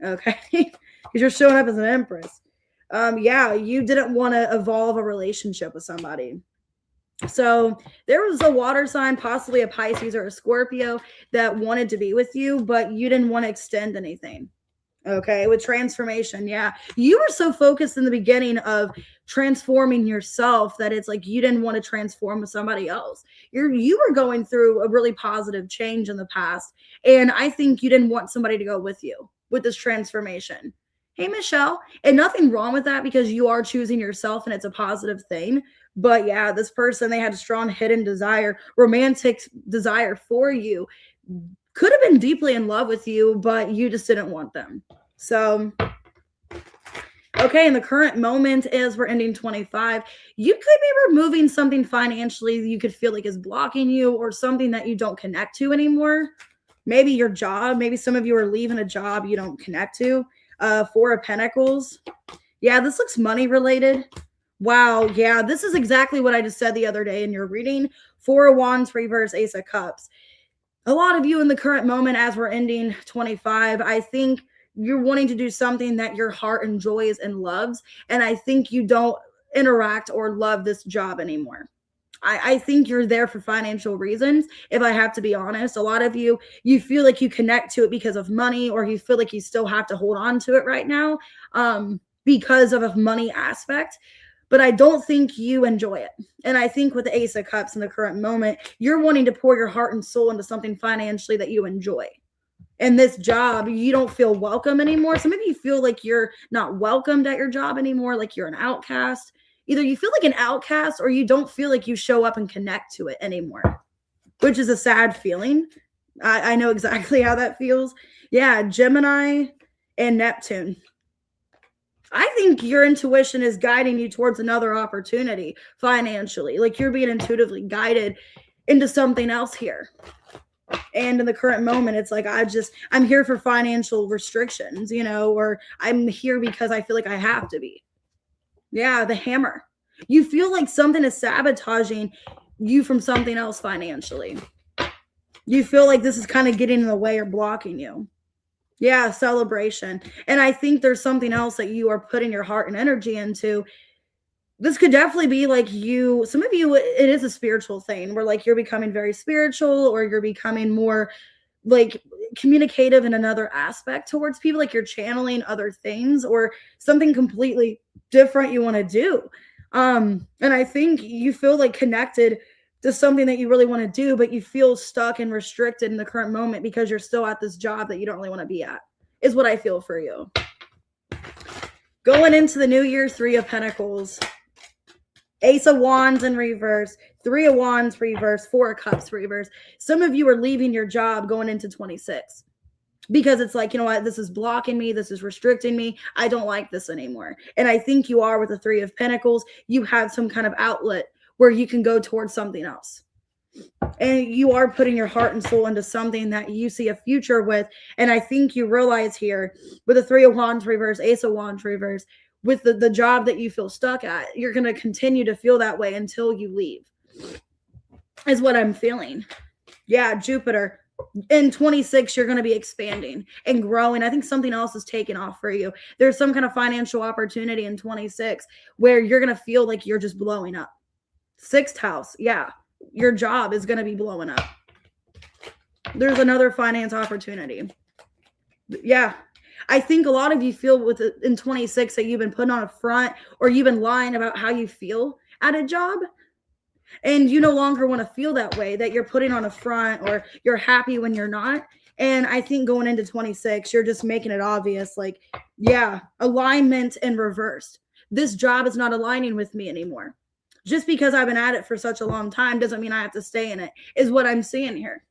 S1: Okay. Because you're showing up as an Empress. Yeah, you didn't want to evolve a relationship with somebody. So there was a water sign, possibly a Pisces or a Scorpio, that wanted to be with you, but you didn't want to extend anything. Okay, with transformation. Yeah. You were so focused in the beginning of transforming yourself that it's like you didn't want to transform with somebody else. You were going through a really positive change in the past. And I think you didn't want somebody to go with you with this transformation. Hey, Michelle. And nothing wrong with that because you are choosing yourself and it's a positive thing. But yeah, this person, they had a strong hidden desire, romantic desire for you. Could have been deeply in love with you, but you just didn't want them. So, okay, in the current moment, as we're ending 25, you could be removing something financially that you could feel like is blocking you or something that you don't connect to anymore. Maybe your job. Maybe some of you are leaving a job you don't connect to. 4 of Pentacles. Yeah, this looks money related. Wow, yeah, this is exactly what I just said the other day in your reading. 4 of Wands, reverse, Ace of Cups. A lot of you in the current moment, as we're ending 25, I think you're wanting to do something that your heart enjoys and loves. And I think you don't interact or love this job anymore. I think you're there for financial reasons. If I have to be honest, a lot of you feel like you connect to it because of money, or you feel like you still have to hold on to it right now because of a money aspect. But I don't think you enjoy it. And I think with the Ace of Cups in the current moment, you're wanting to pour your heart and soul into something financially that you enjoy. in this job, you don't feel welcome anymore. Some of you feel like you're not welcomed at your job anymore, like you're an outcast. Either you feel like an outcast or you don't feel like you show up and connect to it anymore, which is a sad feeling. I know exactly how that feels. Yeah, Gemini and Neptune. I think your intuition is guiding you towards another opportunity financially. Like you're being intuitively guided into something else here. And in the current moment, it's like, I'm here for financial restrictions, or I'm here because I feel like I have to be. Yeah, the hammer. You feel like something is sabotaging you from something else financially. You feel like this is kind of getting in the way or blocking you. Yeah, celebration. And I think there's something else that you are putting your heart and energy into. This could definitely be like some of you, it is a spiritual thing where like you're becoming very spiritual or you're becoming more like communicative in another aspect towards people, like you're channeling other things or something completely different you want to do. And I think you feel like connected to something that you really want to do, but you feel stuck and restricted in the current moment because you're still at this job that you don't really want to be at, is what I feel for you. Going into the new year, 3 of Pentacles, Ace of Wands in reverse, 3 of Wands reverse, 4 of Cups reverse. Some of you are leaving your job going into 26 because it's like, you know what, this is blocking me, this is restricting me, I don't like this anymore. And I think you are with the 3 of Pentacles. You have some kind of outlet where you can go towards something else. And you are putting your heart and soul into something that you see a future with. And I think you realize here with the 3 of Wands reverse, Ace of Wands reverse, with the job that you feel stuck at, you're going to continue to feel that way until you leave, is what I'm feeling. Yeah, Jupiter. In 26, you're going to be expanding and growing. I think something else is taking off for you. There's some kind of financial opportunity in 26 where you're going to feel like you're just blowing up. 6th house. Yeah. Your job is going to be blowing up. There's another finance opportunity. Yeah. I think a lot of you feel in 26 that you've been putting on a front or you've been lying about how you feel at a job. And you no longer want to feel that way, that you're putting on a front or you're happy when you're not. And I think going into 26, you're just making it obvious, like, yeah, alignment and reversed. This job is not aligning with me anymore. Just because I've been at it for such a long time doesn't mean I have to stay in it, is what I'm seeing here.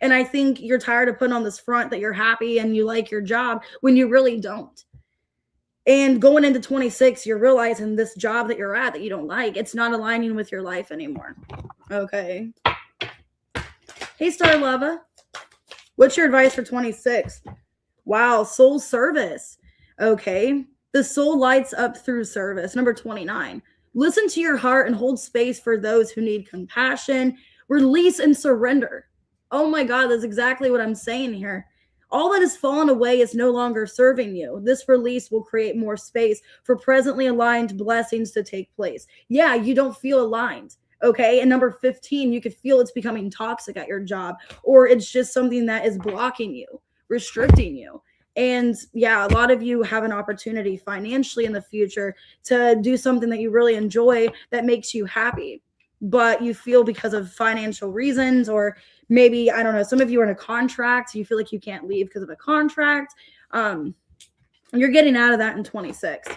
S1: And I think you're tired of putting on this front that you're happy and you like your job when you really don't. And going into 26, you're realizing this job that you're at that you don't like, it's not aligning with your life anymore. Okay. Hey, Star Lava. What's your advice for 26? Wow, soul service. Okay. The soul lights up through service. Number 29. Listen to your heart and hold space for those who need compassion. Release and surrender. Oh my God, that's exactly what I'm saying here. All that has fallen away is no longer serving you. This release will create more space for presently aligned blessings to take place. Yeah, you don't feel aligned. Okay. And number 15, you could feel it's becoming toxic at your job, or it's just something that is blocking you, restricting you. And yeah, a lot of you have an opportunity financially in the future to do something that you really enjoy that makes you happy, but you feel because of financial reasons, or maybe, I don't know, some of you are in a contract, so you feel like you can't leave because of a contract. You're getting out of that in 26.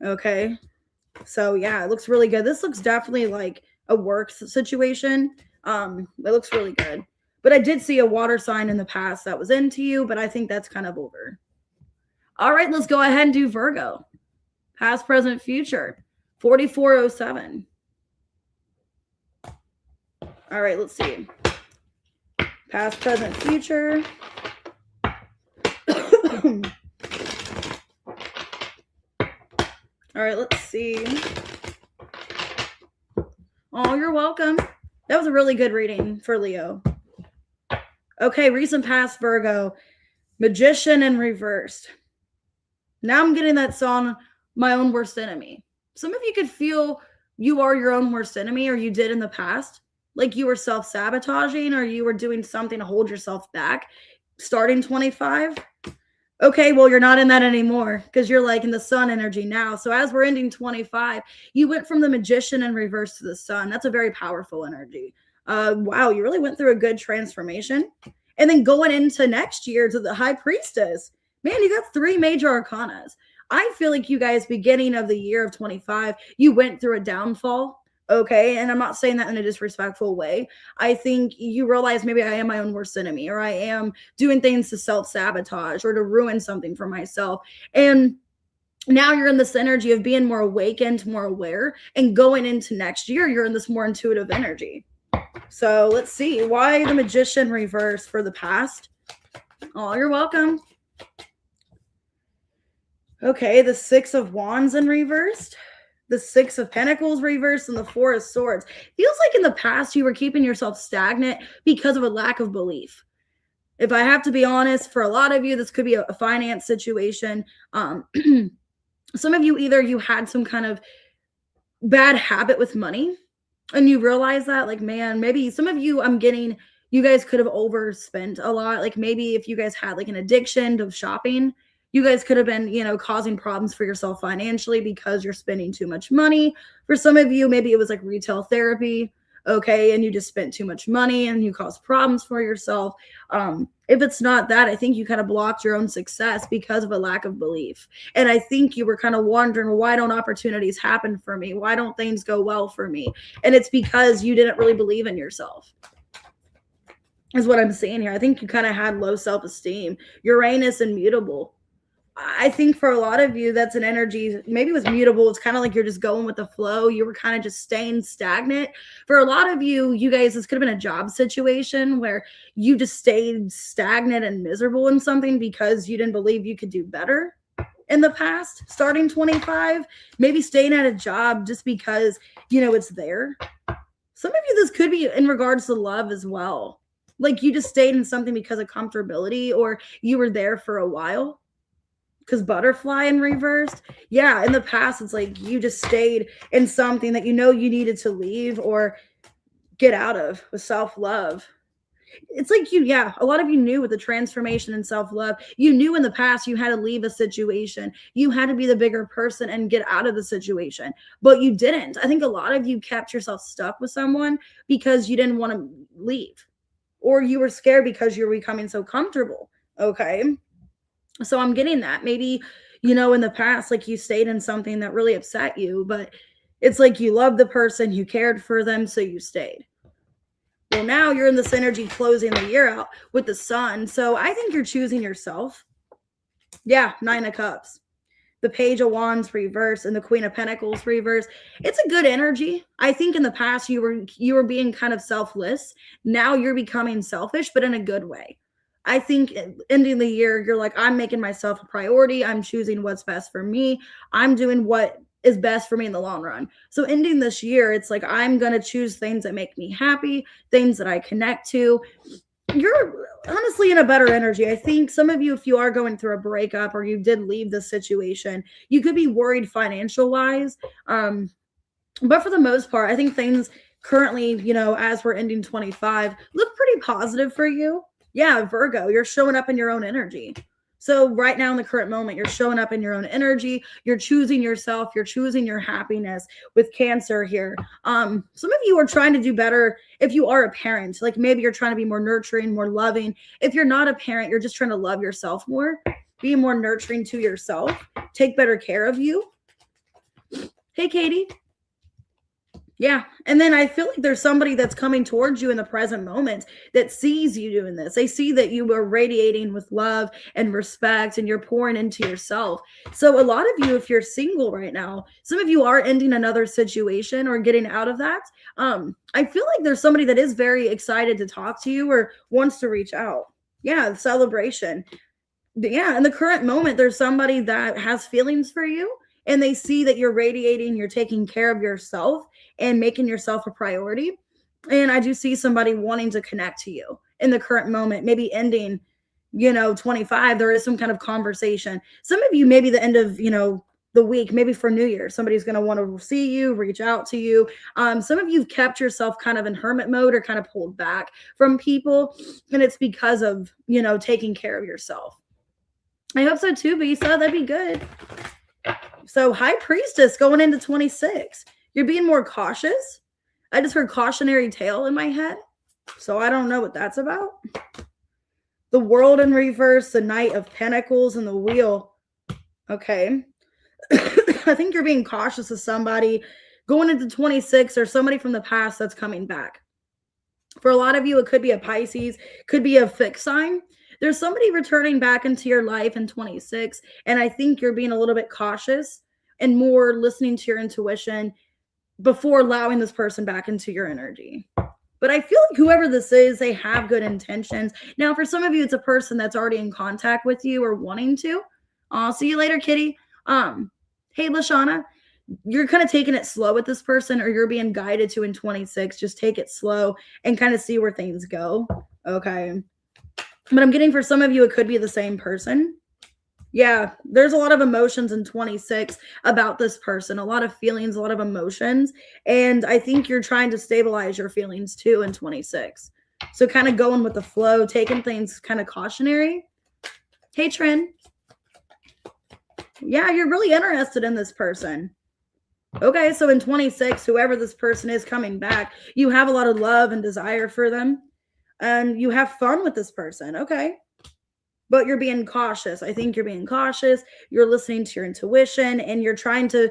S1: Okay. So yeah, it looks really good. This looks definitely like a work situation. It looks really good. But I did see a water sign in the past that was into you, but I think that's kind of over. All right, let's go ahead and do Virgo. Past, present, future. 4407. All right, let's see. Past, present, future. All right, let's see. Oh, you're welcome. That was a really good reading for Leo. Okay, recent past, Virgo. Magician in reversed. Now I'm getting that song, My Own Worst Enemy. Some of you could feel you are your own worst enemy, or you did in the past. Like you were self-sabotaging, or you were doing something to hold yourself back starting 25. Okay, well, you're not in that anymore because you're like in the sun energy now. So as we're ending 25, you went from the Magician in reverse to the sun. That's a very powerful energy. Wow, you really went through a good transformation. And then going into next year to the High Priestess, man, you got 3 major arcanas. I feel like you guys, beginning of the year of 25, you went through a downfall. Okay. And I'm not saying that in a disrespectful way. I think you realize maybe I am my own worst enemy, or I am doing things to self sabotage or to ruin something for myself. And now you're in this energy of being more awakened, more aware, and going into next year, you're in this more intuitive energy. So let's see why the Magician reverse for the past. Oh, you're welcome. Okay, the 6 of Wands in reversed, the 6 of Pentacles reversed, and the 4 of Swords. Feels like in the past you were keeping yourself stagnant because of a lack of belief. If I have to be honest, for a lot of you, this could be a finance situation. Some of you, either you had some kind of bad habit with money and you realize that, like, man, maybe some of you, I'm getting, you guys could have overspent a lot. Like maybe if you guys had like an addiction to shopping, you guys could have been, causing problems for yourself financially because you're spending too much money. For some of you, maybe it was like retail therapy. Okay. And you just spent too much money and you caused problems for yourself. If it's not that, I think you kind of blocked your own success because of a lack of belief. And I think you were kind of wondering, well, why don't opportunities happen for me? Why don't things go well for me? And it's because you didn't really believe in yourself, is what I'm saying here. I think you kind of had low self-esteem. Uranus immutable. I think for a lot of you, that's an energy, maybe it was mutable. It's kind of like you're just going with the flow. You were kind of just staying stagnant. For a lot of you, you guys, this could have been a job situation where you just stayed stagnant and miserable in something because you didn't believe you could do better in the past, starting 25, maybe staying at a job just because, it's there. Some of you, this could be in regards to love as well. Like you just stayed in something because of comfortability, or you were there for a while. Because butterfly in reversed, yeah, in the past, it's like you just stayed in something that you needed to leave or get out of with self-love. It's like a lot of you knew with the transformation and self-love, you knew in the past you had to leave a situation. You had to be the bigger person and get out of the situation, but you didn't. I think a lot of you kept yourself stuck with someone because you didn't want to leave, or you were scared because you were becoming so comfortable. Okay. So I'm getting that. Maybe, in the past, like you stayed in something that really upset you, but it's like you loved the person, you cared for them, so you stayed. Well, now you're in this energy closing the year out with the Sun. So I think you're choosing yourself. Yeah, 9 of Cups. The Page of Wands reverse and the Queen of Pentacles reverse. It's a good energy. I think in the past you were being kind of selfless. Now you're becoming selfish, but in a good way. I think ending the year, you're like, I'm making myself a priority. I'm choosing what's best for me. I'm doing what is best for me in the long run. So ending this year, it's like, I'm going to choose things that make me happy, things that I connect to. You're honestly in a better energy. I think some of you, if you are going through a breakup or you did leave the situation, you could be worried financial wise. But for the most part, I think things currently, as we're ending 25, look pretty positive for you. Yeah, Virgo, you're showing up in your own energy. So right now in the current moment, you're showing up in your own energy. You're choosing yourself. You're choosing your happiness. With Cancer here. Some of you are trying to do better if you are a parent. Like maybe you're trying to be more nurturing, more loving. If you're not a parent, you're just trying to love yourself more. Be more nurturing to yourself. Take better care of you. Hey, Katie. Yeah. And then I feel like there's somebody that's coming towards you in the present moment that sees you doing this. They see that you are radiating with love and respect and you're pouring into yourself. So a lot of you, if you're single right now, some of you are ending another situation or getting out of that. I feel like there's somebody that is very excited to talk to you or wants to reach out. Yeah. Celebration. Yeah. In the current moment, there's somebody that has feelings for you and they see that you're radiating, you're taking care of yourself and making yourself a priority. And I do see somebody wanting to connect to you in the current moment, maybe ending, 25. There is some kind of conversation. Some of you, maybe the end of, the week, maybe for New Year, somebody's going to want to see you, reach out to you. Some of you've kept yourself kind of in hermit mode or kind of pulled back from people. And it's because of, taking care of yourself. I hope so too, Visa. That'd be good. So High Priestess going into 26. You're being more cautious. I just heard cautionary tale in my head. So I don't know what that's about. The World in reverse, the Knight of Pentacles, and the Wheel. Okay. I think you're being cautious of somebody going into 26 or somebody from the past that's coming back. For a lot of you, it could be a Pisces, could be a fixed sign. There's somebody returning back into your life in 26, and I think you're being a little bit cautious and more listening to your intuition before allowing this person back into your energy. But I feel like whoever this is, they have good intentions. Now, for some of you, it's a person that's already in contact with you or wanting to. I'll see you later, Kitty. Hey, Lashana, you're kind of taking it slow with this person, or you're being guided to in 26. Just take it slow and kind of see where things go. Okay. But I'm getting for some of you, it could be the same person. Yeah, there's a lot of emotions in 26 about this person, a lot of feelings, a lot of emotions. And I think you're trying to stabilize your feelings too in 26. So kind of going with the flow, taking things kind of cautionary. Hey, Trin. Yeah, you're really interested in this person. Okay, so in 26, whoever this person is coming back, you have a lot of love and desire for them. And you have fun with this person. Okay. But you're being cautious. I think you're being cautious. You're listening to your intuition, and you're trying to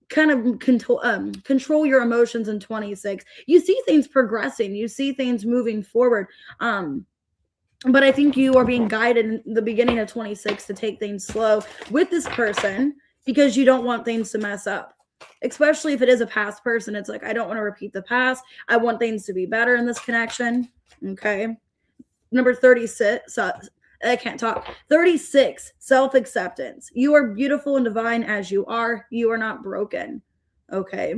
S1: kind of control your emotions in 26. You see things progressing. You see things moving forward. But I think you are being guided in the beginning of 26 to take things slow with this person because you don't want things to mess up. Especially if it is a past person. It's like, I don't want to repeat the past. I want things to be better in this connection. Okay. Number 36. I can't talk. 36, self-acceptance. You are beautiful and divine as you are. You are not broken. Okay.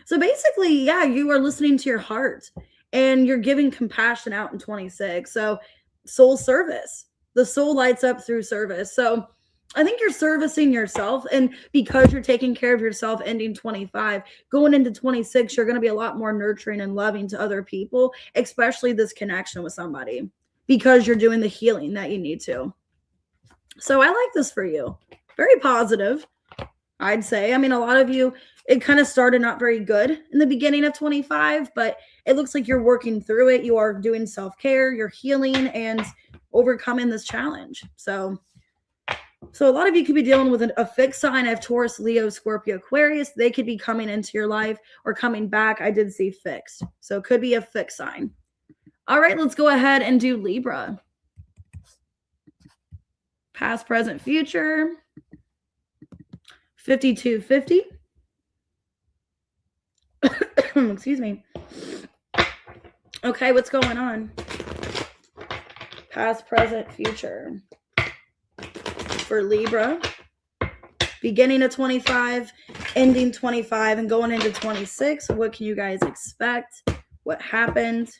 S1: So basically, yeah, you are listening to your heart and you're giving compassion out in 26. So soul service. The soul lights up through service. So I think you're servicing yourself. And because you're taking care of yourself ending 25, going into 26, you're going to be a lot more nurturing and loving to other people, especially this connection with somebody, because you're doing the healing that you need to. So I like this for you. Very positive, I'd say. I mean, a lot of you, it kind of started not very good in the beginning of 25, but it looks like you're working through it. You are doing self-care, you're healing and overcoming this challenge. So a lot of you could be dealing with a fixed sign of Taurus, Leo, Scorpio, Aquarius. They could be coming into your life or coming back. I did see fixed. So it could be a fixed sign. All right, let's go ahead and do Libra. Past, present, future. 5250. Excuse me. Okay, what's going on? Past, present, future. For Libra. Beginning of 25, ending 25, and going into 26. What can you guys expect? What happened?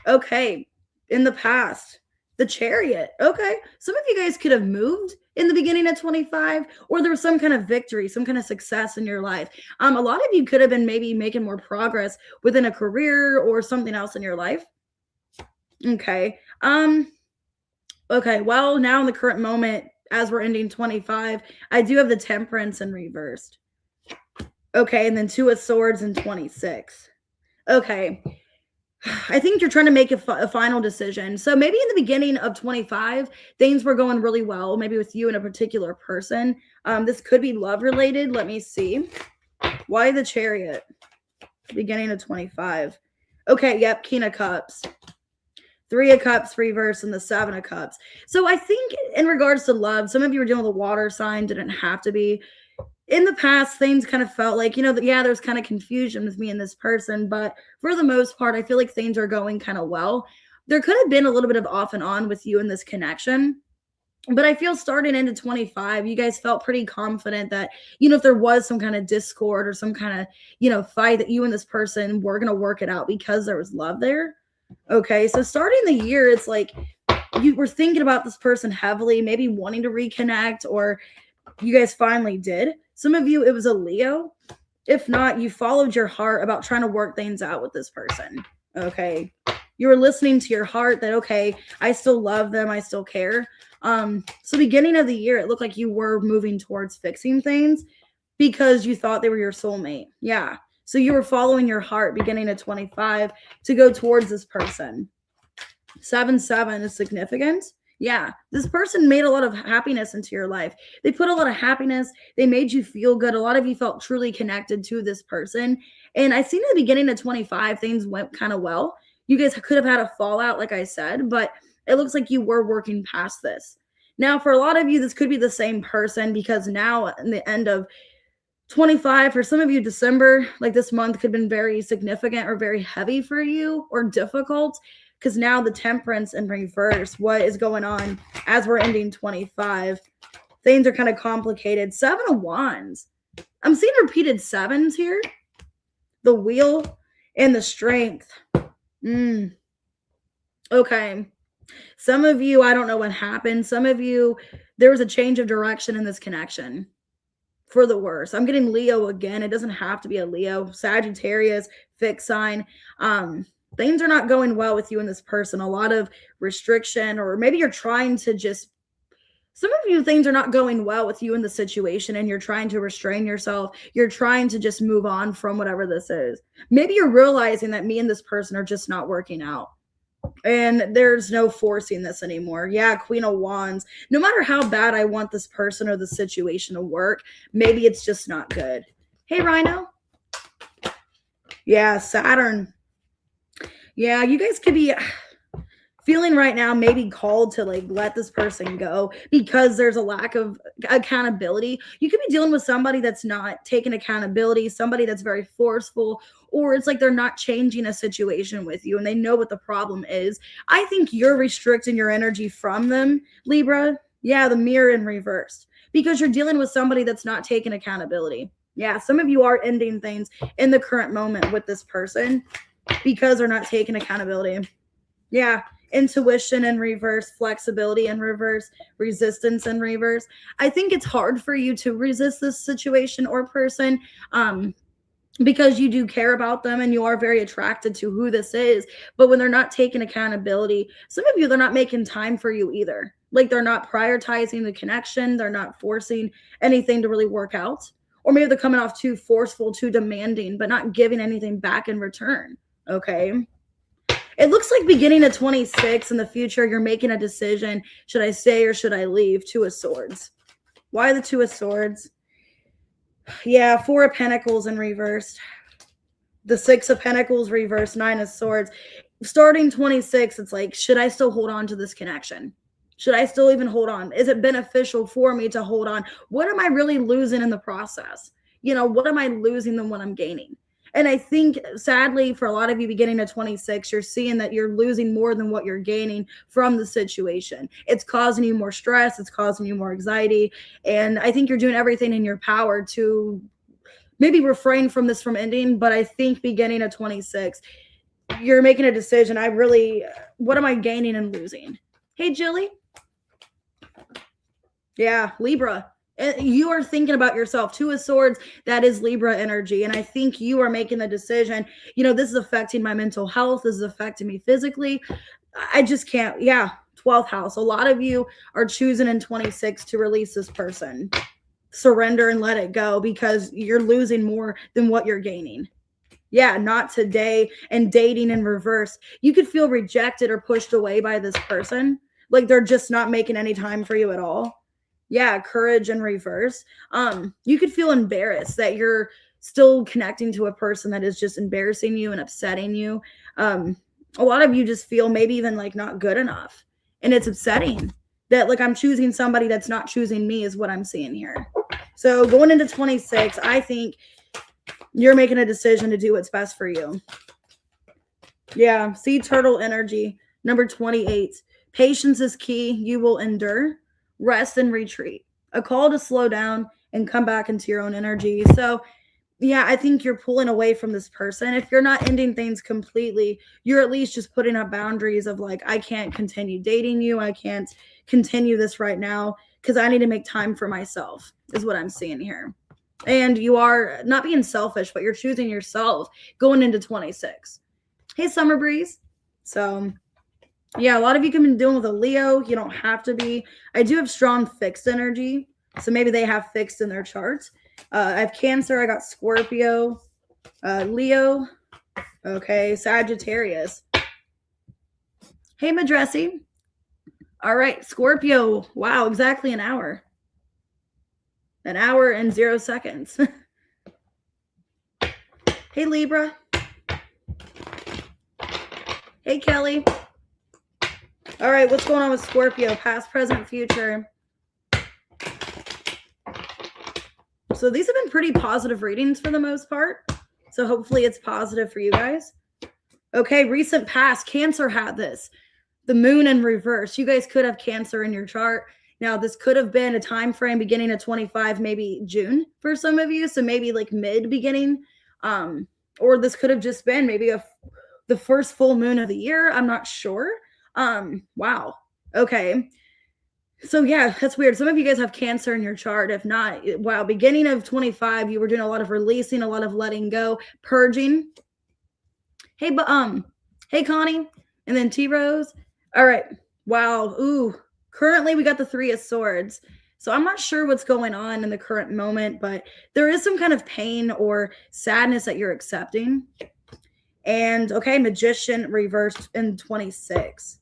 S1: Okay, in the past, the Chariot. Okay, some of you guys could have moved in the beginning of 25, or there was some kind of victory, some kind of success in your life. A lot of you could have been maybe making more progress within a career or something else in your life. Okay. Okay, well, now in the current moment, as we're ending 25, I do have the Temperance in reversed. Okay, and then 2 of Swords in 26. Okay. I think you're trying to make a final decision. So maybe in the beginning of 25, things were going really well, maybe with you and a particular person. This could be love related. Let me see. Why the Chariot? Beginning of 25. Okay, yep, King of Cups. 3 of Cups reverse and the 7 of Cups. So I think in regards to love, some of you were dealing with a water sign, didn't have to be. In the past, things kind of felt like, yeah, there's kind of confusion with me and this person, but for the most part, I feel like things are going kind of well. There could have been a little bit of off and on with you in this connection, but I feel starting into 25, you guys felt pretty confident that, if there was some kind of discord or some kind of, fight, that you and this person were going to work it out because there was love there. Okay, so starting the year, it's like you were thinking about this person heavily, maybe wanting to reconnect, or you guys finally did. Some of you, it was a Leo. If not, you followed your heart about trying to work things out with this person. Okay. You were listening to your heart that, okay, I still love them. I still care. So beginning of the year, it looked like you were moving towards fixing things because you thought they were your soulmate. Yeah. So you were following your heart beginning of 25 to go towards this person. 7-7 is significant. Yeah, this person made a lot of happiness into your life. They put a lot of happiness. They made you feel good. A lot of you felt truly connected to this person. And I seen in the beginning of 25, things went kind of well. You guys could have had a fallout, like I said, but it looks like you were working past this. Now, for a lot of you, this could be the same person because now, in the end of 25, for some of you, December, like this month, could have been very significant or very heavy for you or difficult because now the temperance in reverse, what is going on as we're ending 25? Things are kind of complicated. 7 of Wands. I'm seeing repeated sevens here. The wheel and the strength. Okay. Some of you, I don't know what happened. Some of you, there was a change of direction in this connection for the worse. I'm getting Leo again. It doesn't have to be a Leo. Sagittarius, fixed sign. Things are not going well with you and this person. A lot of restriction, or maybe you're trying to just, some of you, things are not going well with you in the situation and you're trying to restrain yourself. You're trying to just move on from whatever this is. Maybe you're realizing that me and this person are just not working out. And there's no forcing this anymore. Yeah, Queen of Wands. No matter how bad I want this person or the situation to work, maybe it's just not good. Hey, Rhino. Yeah, Saturn. Yeah, you guys could be feeling right now maybe called to like let this person go because there's a lack of accountability. You could be dealing with somebody that's not taking accountability, somebody that's very forceful, or it's like they're not changing a situation with you and they know what the problem is. I think you're restricting your energy from them, Libra. Yeah, the mirror in reverse, because you're dealing with somebody that's not taking accountability. Yeah, some of you are ending things in the current moment with this person because they're not taking accountability. Yeah, intuition in reverse, flexibility in reverse, resistance in reverse. I think it's hard for you to resist this situation or person because you do care about them and you are very attracted to who this is. But when they're not taking accountability, some of you, they're not making time for you either. Like they're not prioritizing the connection. They're not forcing anything to really work out. Or maybe they're coming off too forceful, too demanding, but not giving anything back in return. Okay. It looks like beginning of 26 in the future, you're making a decision. Should I stay or should I leave? 2 of Swords. Why the 2 of Swords? Yeah, 4 of Pentacles in reverse. The 6 of Pentacles reverse, 9 of Swords. Starting 26, it's like, should I still hold on to this connection? Should I still even hold on? Is it beneficial for me to hold on? What am I really losing in the process? You know, what am I losing than what I'm gaining? And I think, sadly, for a lot of you beginning at 26, you're seeing that you're losing more than what you're gaining from the situation. It's causing you more stress. It's causing you more anxiety. And I think you're doing everything in your power to maybe refrain from this from ending. But I think beginning at 26, you're making a decision. What am I gaining and losing? Hey, Jilly. Yeah, Libra. You are thinking about yourself. 2 of Swords, that is Libra energy. And I think you are making the decision, you know, this is affecting my mental health. This is affecting me physically. I just can't. Yeah, 12th house. A lot of you are choosing in 26 to release this person. Surrender and let it go because you're losing more than what you're gaining. Yeah, not today. And dating in reverse. You could feel rejected or pushed away by this person. Like they're just not making any time for you at all. Yeah, courage in reverse. You could feel embarrassed that you're still connecting to a person that is just embarrassing you and upsetting you. A lot of you just feel maybe even like not good enough. And it's upsetting that like I'm choosing somebody that's not choosing me is what I'm seeing here. So going into 26, I think you're making a decision to do what's best for you. Yeah, sea turtle energy. Number 28. Patience is key. You will endure. Rest and retreat. A call to slow down and come back into your own energy. So yeah, I think you're pulling away from this person. If you're not ending things completely, you're at least just putting up boundaries of like, I can't continue dating you. I can't continue this right now because I need to make time for myself is what I'm seeing here. And you are not being selfish, but you're choosing yourself going into 26. Hey, Summer Breeze. So yeah, a lot of you can be dealing with a Leo. You don't have to be. I do have strong fixed energy. So maybe they have fixed in their charts. I have Cancer. I got Scorpio, Leo. Okay, Sagittarius. Hey, Madressy. All right, Scorpio. Wow, exactly an hour. An hour and 0 seconds. Hey, Libra. Hey, Kelly. All right, what's going on with Scorpio? Past, present, future. So these have been pretty positive readings for the most part. So hopefully it's positive for you guys. Okay, recent past. Cancer had this. The moon in reverse. You guys could have Cancer in your chart. Now, this could have been a time frame beginning of 25, maybe June for some of you. So maybe like mid beginning. Or this could have just been maybe the first full moon of the year. I'm not sure. Wow. Okay. So yeah, that's weird. Some of you guys have Cancer in your chart. If not, wow, beginning of 25, you were doing a lot of releasing, a lot of letting go, purging. Hey, but hey Connie, and then T Rose. All right. Wow. Ooh. Currently we got the 3 of Swords. So I'm not sure what's going on in the current moment, but there is some kind of pain or sadness that you're accepting. And okay, Magician reversed in 26.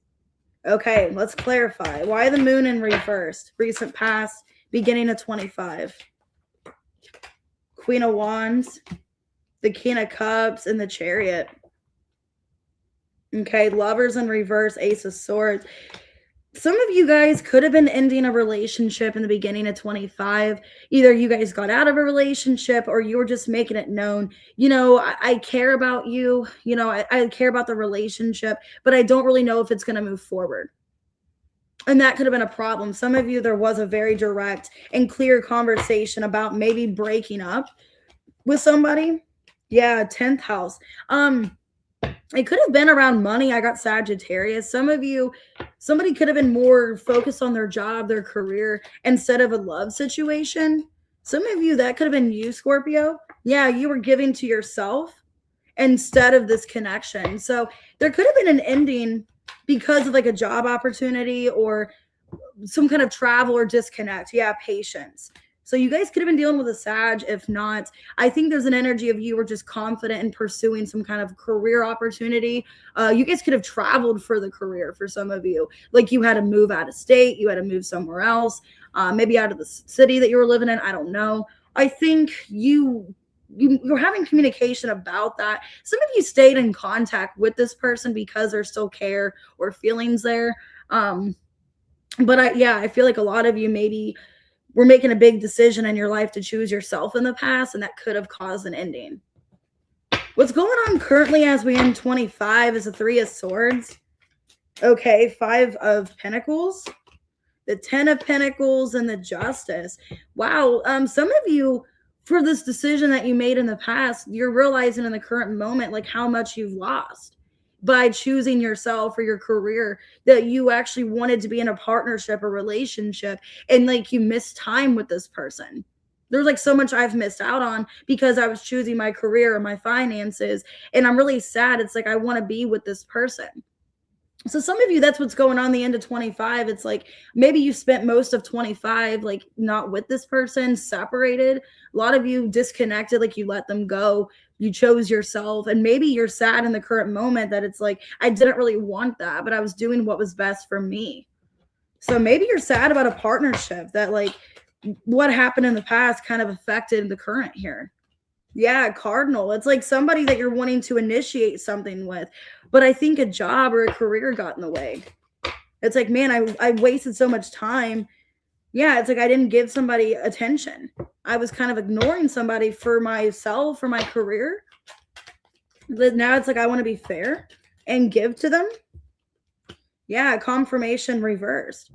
S1: Okay, let's clarify. Why the moon in reversed? Recent past, beginning of 25. Queen of Wands, the King of Cups, and the Chariot. Okay, Lovers in reverse, Ace of Swords. Some of you guys could have been ending a relationship in the beginning of 25. Either you guys got out of a relationship or you were just making it known, you know, I care about you, you know, I care about the relationship, but I don't really know if it's going to move forward. And that could have been a problem. Some of you, there was a very direct and clear conversation about maybe breaking up with somebody. Yeah, 10th house. It could have been around money. I got Sagittarius. Some of you, somebody could have been more focused on their job, their career, instead of a love situation. Some of you, that could have been you, Scorpio. Yeah, you were giving to yourself instead of this connection. So there could have been an ending because of like a job opportunity or some kind of travel or disconnect. Yeah, patience. So you guys could have been dealing with a Sag. If not, I think there's an energy of you were just confident in pursuing some kind of career opportunity. You guys could have traveled for the career for some of you. Like you had to move out of state, you had to move somewhere else, maybe out of the city that you were living in. I don't know. I think you're having communication about that. Some of you stayed in contact with this person because there's still care or feelings there. But I feel like a lot of you maybe were making a big decision in your life to choose yourself in the past, and that could have caused an ending. What's going on currently as we end 25 is the 3 of Swords. Okay, 5 of Pentacles, the 10 of Pentacles, and the Justice. Wow, some of you, for this decision that you made in the past, you're realizing in the current moment like how much you've lost by choosing yourself or your career, that you actually wanted to be in a partnership or relationship, and like you missed time with this person. There's like so much I've missed out on because I was choosing my career or my finances, and I'm really sad. It's like I want to be with this person. So some of you, that's what's going on the end of 25. It's like maybe you spent most of 25 like not with this person, separated. A lot of you disconnected, like you let them go, you chose yourself, and maybe you're sad in the current moment that it's like I didn't really want that, but I was doing what was best for me. So maybe you're sad about a partnership that like what happened in the past kind of affected the current here. Yeah, Cardinal. It's like somebody that you're wanting to initiate something with, but I think a job or a career got in the way. It's like, man, I wasted so much time. Yeah, it's like I didn't give somebody attention. I was kind of ignoring somebody for myself, for my career. But now it's like I want to be fair and give to them. Yeah, confirmation reversed.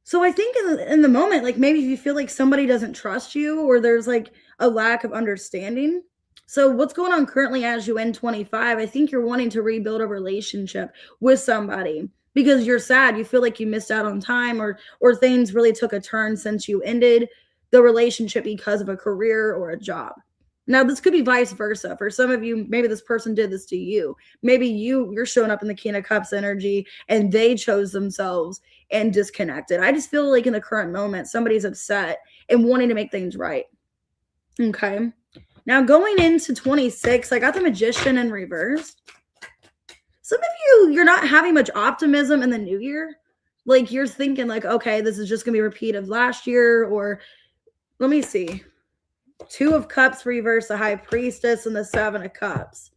S1: So I think in the moment, like maybe if you feel like somebody doesn't trust you or there's like a lack of understanding. So what's going on currently as you end 25, I think you're wanting to rebuild a relationship with somebody because you're sad. You feel like you missed out on time or things really took a turn since you ended the relationship because of a career or a job. Now, this could be vice versa. For some of you, maybe this person did this to you. Maybe you're showing up in the King of Cups energy and they chose themselves and disconnected. I just feel like in the current moment, somebody's upset and wanting to make things right. Okay. Now, going into 26, I got the Magician in reverse. Some of you, you're not having much optimism in the new year. Like you're thinking like, okay, this is just going to be a repeat of last year. Or let me see. Two of Cups reverse, the High Priestess, and the Seven of Cups.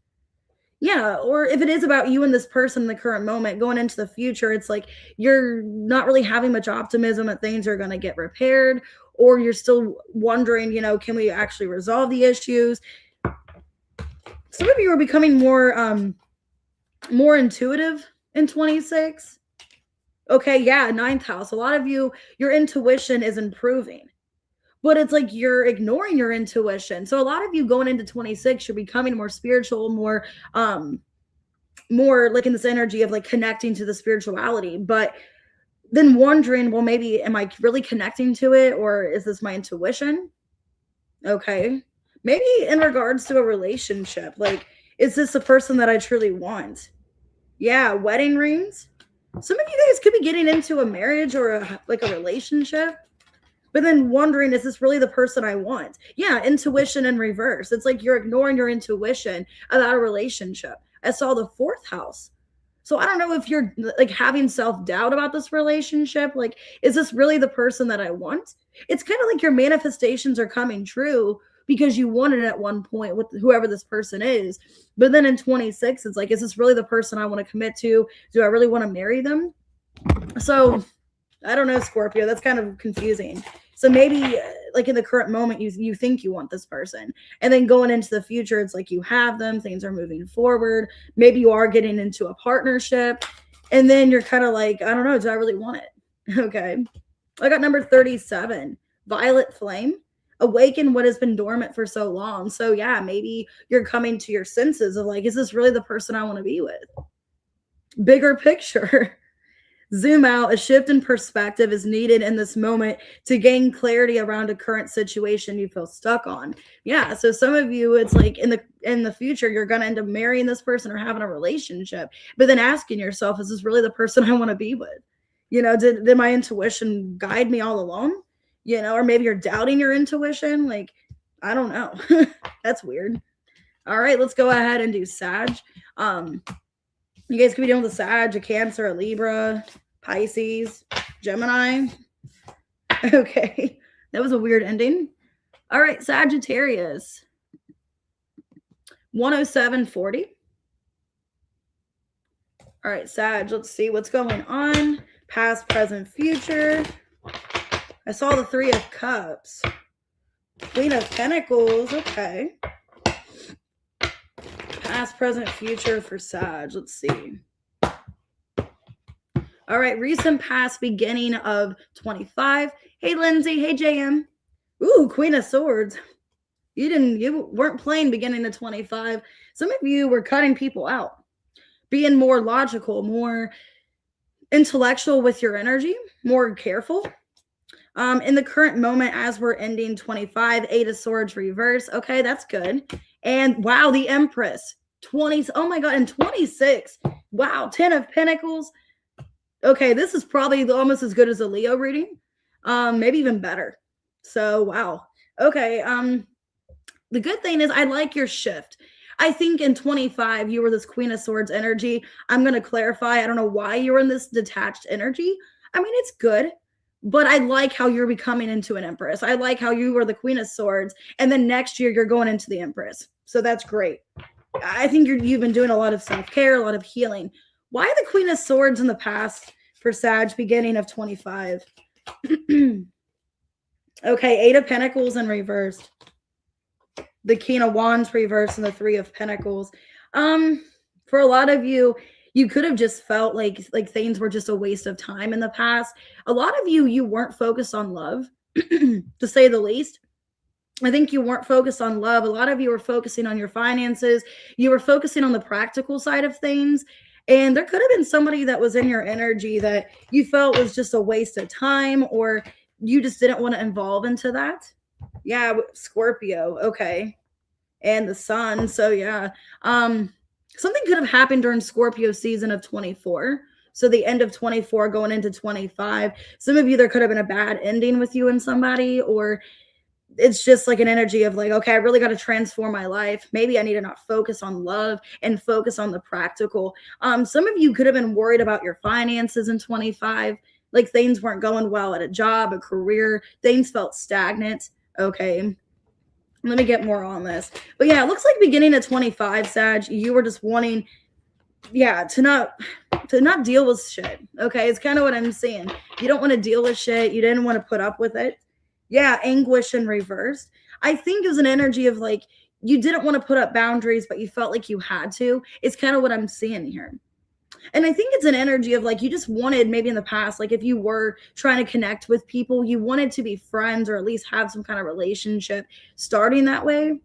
S1: Yeah, or if it is about you and this person in the current moment going into the future, it's like you're not really having much optimism that things are going to get repaired, or you're still wondering, can we actually resolve the issues? Some of you are becoming more intuitive in 26. Okay, yeah, ninth house. A lot of you, your intuition is improving, but it's like you're ignoring your intuition. So a lot of you going into 26, you're becoming more spiritual, more like in this energy of like connecting to the spirituality, but then wondering, well, maybe am I really connecting to it, or is this my intuition? Okay. Maybe in regards to a relationship, like, is this the person that I truly want? Yeah, wedding rings. Some of you guys could be getting into a marriage or a relationship, but then wondering, is this really the person I want? Yeah, intuition in reverse. It's like you're ignoring your intuition about a relationship. I saw the fourth house. So I don't know if you're like having self-doubt about this relationship. Like, is this really the person that I want? It's kind of like your manifestations are coming true because you wanted it at one point with whoever this person is. But then in 26, it's like, is this really the person I want to commit to? Do I really want to marry them? So I don't know, Scorpio. That's kind of confusing. So maybe like in the current moment, you think you want this person. And then going into the future, it's like you have them. Things are moving forward. Maybe you are getting into a partnership. And then you're kind of like, I don't know. Do I really want it? Okay. I got number 37, Violet Flame. Awaken what has been dormant for so long. So yeah, maybe you're coming to your senses of like, is this really the person I want to be with? Bigger picture. Zoom out. A shift in perspective is needed in this moment to gain clarity around a current situation you feel stuck on. Yeah, so some of you, it's like in the future you're going to end up marrying this person or having a relationship, but then asking yourself, is this really the person I want to be with? Did my intuition guide me all along? Or maybe you're doubting your intuition. Like, I don't know. That's weird. All right, let's go ahead and do Sag. You guys could be dealing with a Sag, a Cancer, a Libra, Pisces, Gemini. Okay, that was a weird ending. All right, Sagittarius. 10740. All right, Sag, let's see what's going on. Past, present, future. I saw the Three of Cups. Queen of Pentacles. Okay. Past, present, future for Sag. Let's see. All right. Recent past, beginning of 25. Hey, Lindsay. Hey, JM. Ooh, Queen of Swords. You weren't playing beginning of 25. Some of you were cutting people out, being more logical, more intellectual with your energy, more careful. In the current moment, as we're ending 25, Eight of Swords reverse. Okay, that's good. And wow, the Empress. 20. Oh my God, and 26. Wow, 10 of Pentacles. Okay, this is probably almost as good as a Leo reading. Maybe even better. So, wow. Okay, the good thing is I like your shift. I think in 25, you were this Queen of Swords energy. I'm going to clarify. I don't know why you were in this detached energy. I mean, it's good. But I like how you're becoming into an Empress. I like how you were the Queen of Swords. And then next year, you're going into the Empress. So that's great. I think you've been doing a lot of self-care, a lot of healing. Why the Queen of Swords in the past for Sag, beginning of 25? Okay, Eight of Pentacles in reverse. The King of Wands reverse and the Three of Pentacles. For a lot of you, you could have just felt like things were just a waste of time in the past. A lot of you weren't focused on love, to say the least. I think you weren't focused on love. A lot of you were focusing on your finances. You were focusing on the practical side of things. And there could have been somebody that was in your energy that you felt was just a waste of time, or you just didn't want to involve into that. Yeah, Scorpio. Okay. And the Sun. So yeah. Something could have happened during Scorpio season of 24. So the end of 24 going into 25. Some of you, there could have been a bad ending with you and somebody, or it's just like an energy of like, okay, I really got to transform my life. Maybe I need to not focus on love and focus on the practical. Some of you could have been worried about your finances in 25, like things weren't going well at a job, a career, things felt stagnant. Okay, let me get more on this. But yeah, it looks like beginning of 25, Sag, you were just wanting, yeah, to not deal with shit. Okay, it's kind of what I'm seeing. You don't want to deal with shit. You didn't want to put up with it. Yeah, anguish in reverse. I think it was an energy of like you didn't want to put up boundaries, but you felt like you had to. It's kind of what I'm seeing here. And I think it's an energy of like you just wanted, maybe in the past, like if you were trying to connect with people, you wanted to be friends or at least have some kind of relationship starting that way.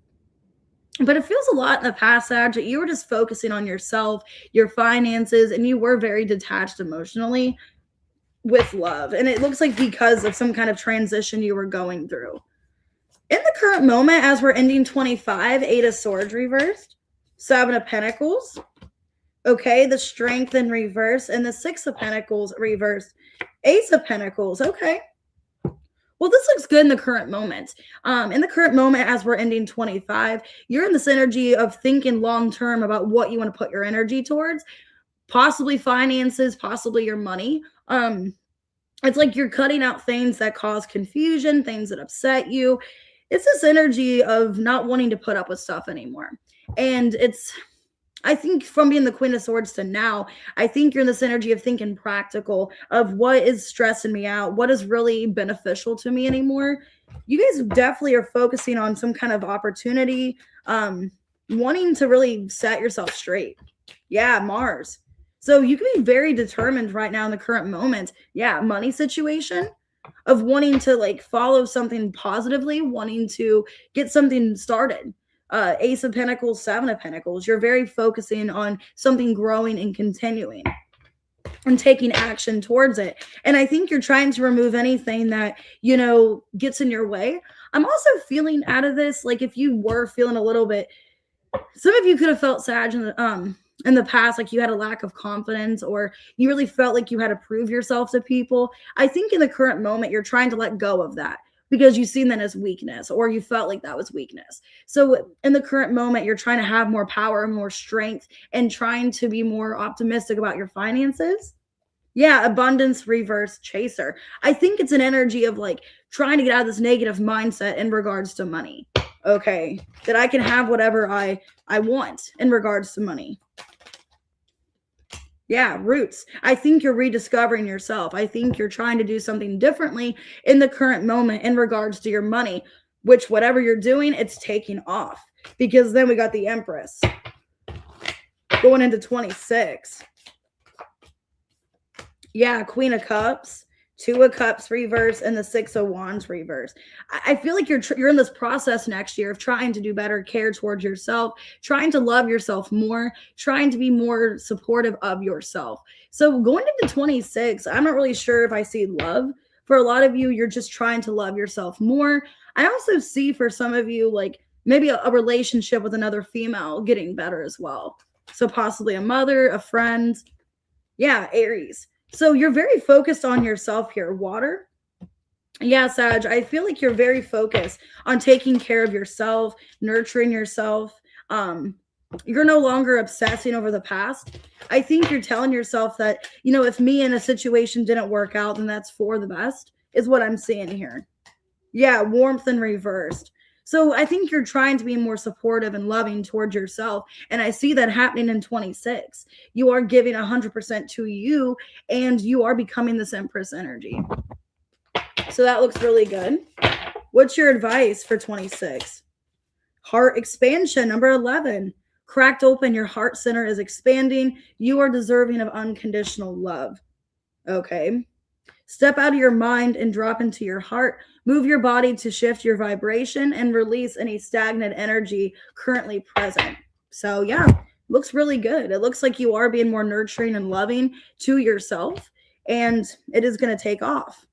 S1: But it feels a lot in the past, Sag, that you were just focusing on yourself, your finances, and you were very detached emotionally with love. And it looks like because of some kind of transition you were going through. In the current moment, as we're ending 25, 8 of Swords reversed, 7 of Pentacles, okay, the Strength in reverse, and the 6 of Pentacles reversed, Ace of Pentacles, okay. Well, this looks good in the current moment. In the current moment, as we're ending 25, you're in this energy of thinking long-term about what you want to put your energy towards, possibly finances, possibly your money. It's like you're cutting out things that cause confusion, things that upset you. It's this energy of not wanting to put up with stuff anymore. And it's, I think from being the Queen of Swords to now, I think you're in this energy of thinking practical, of what is stressing me out, what is really beneficial to me anymore. You guys definitely are focusing on some kind of opportunity, wanting to really set yourself straight. Yeah, Mars. So you can be very determined right now in the current moment. Yeah, money situation of wanting to like follow something positively, wanting to get something started. Ace of Pentacles, 7 of Pentacles. You're very focusing on something growing and continuing and taking action towards it. And I think you're trying to remove anything that, you know, gets in your way. I'm also feeling out of this, like if you were feeling a little bit, some of you could have felt sad in the past, like you had a lack of confidence or you really felt like you had to prove yourself to people. I think in the current moment, you're trying to let go of that because you've seen that as weakness or you felt like that was weakness. So in the current moment, you're trying to have more power, more strength, and trying to be more optimistic about your finances. Yeah, abundance reverse chaser. I think it's an energy of like trying to get out of this negative mindset in regards to money. Okay, that I can have whatever I want in regards to money. Yeah, roots. I think you're rediscovering yourself. I think you're trying to do something differently in the current moment in regards to your money, which whatever you're doing, it's taking off. Because then we got the Empress going into 26. Yeah, Queen of Cups, 2 of Cups reverse, and the 6 of Wands reverse. I feel like you're in this process next year of trying to do better care towards yourself, trying to love yourself more, trying to be more supportive of yourself. So going into 26, I'm not really sure if I see love. For a lot of you, you're just trying to love yourself more. I also see for some of you, like maybe a relationship with another female getting better as well. So possibly a mother, a friend. Yeah, Aries. So you're very focused on yourself here. Water. Yeah, Sag, I feel like you're very focused on taking care of yourself, nurturing yourself. You're no longer obsessing over the past. I think you're telling yourself that, you know, if me in a situation didn't work out, then that's for the best, is what I'm seeing here. Yeah, warmth and reversed. So I think you're trying to be more supportive and loving towards yourself. And I see that happening in 26. You are giving 100% to you and you are becoming this Empress energy. So that looks really good. What's your advice for 26? Heart expansion, number 11. Cracked open, your heart center is expanding. You are deserving of unconditional love. Okay. Step out of your mind and drop into your heart. Move your body to shift your vibration and release any stagnant energy currently present. So yeah, looks really good. It looks like you are being more nurturing and loving to yourself, and it is going to take off.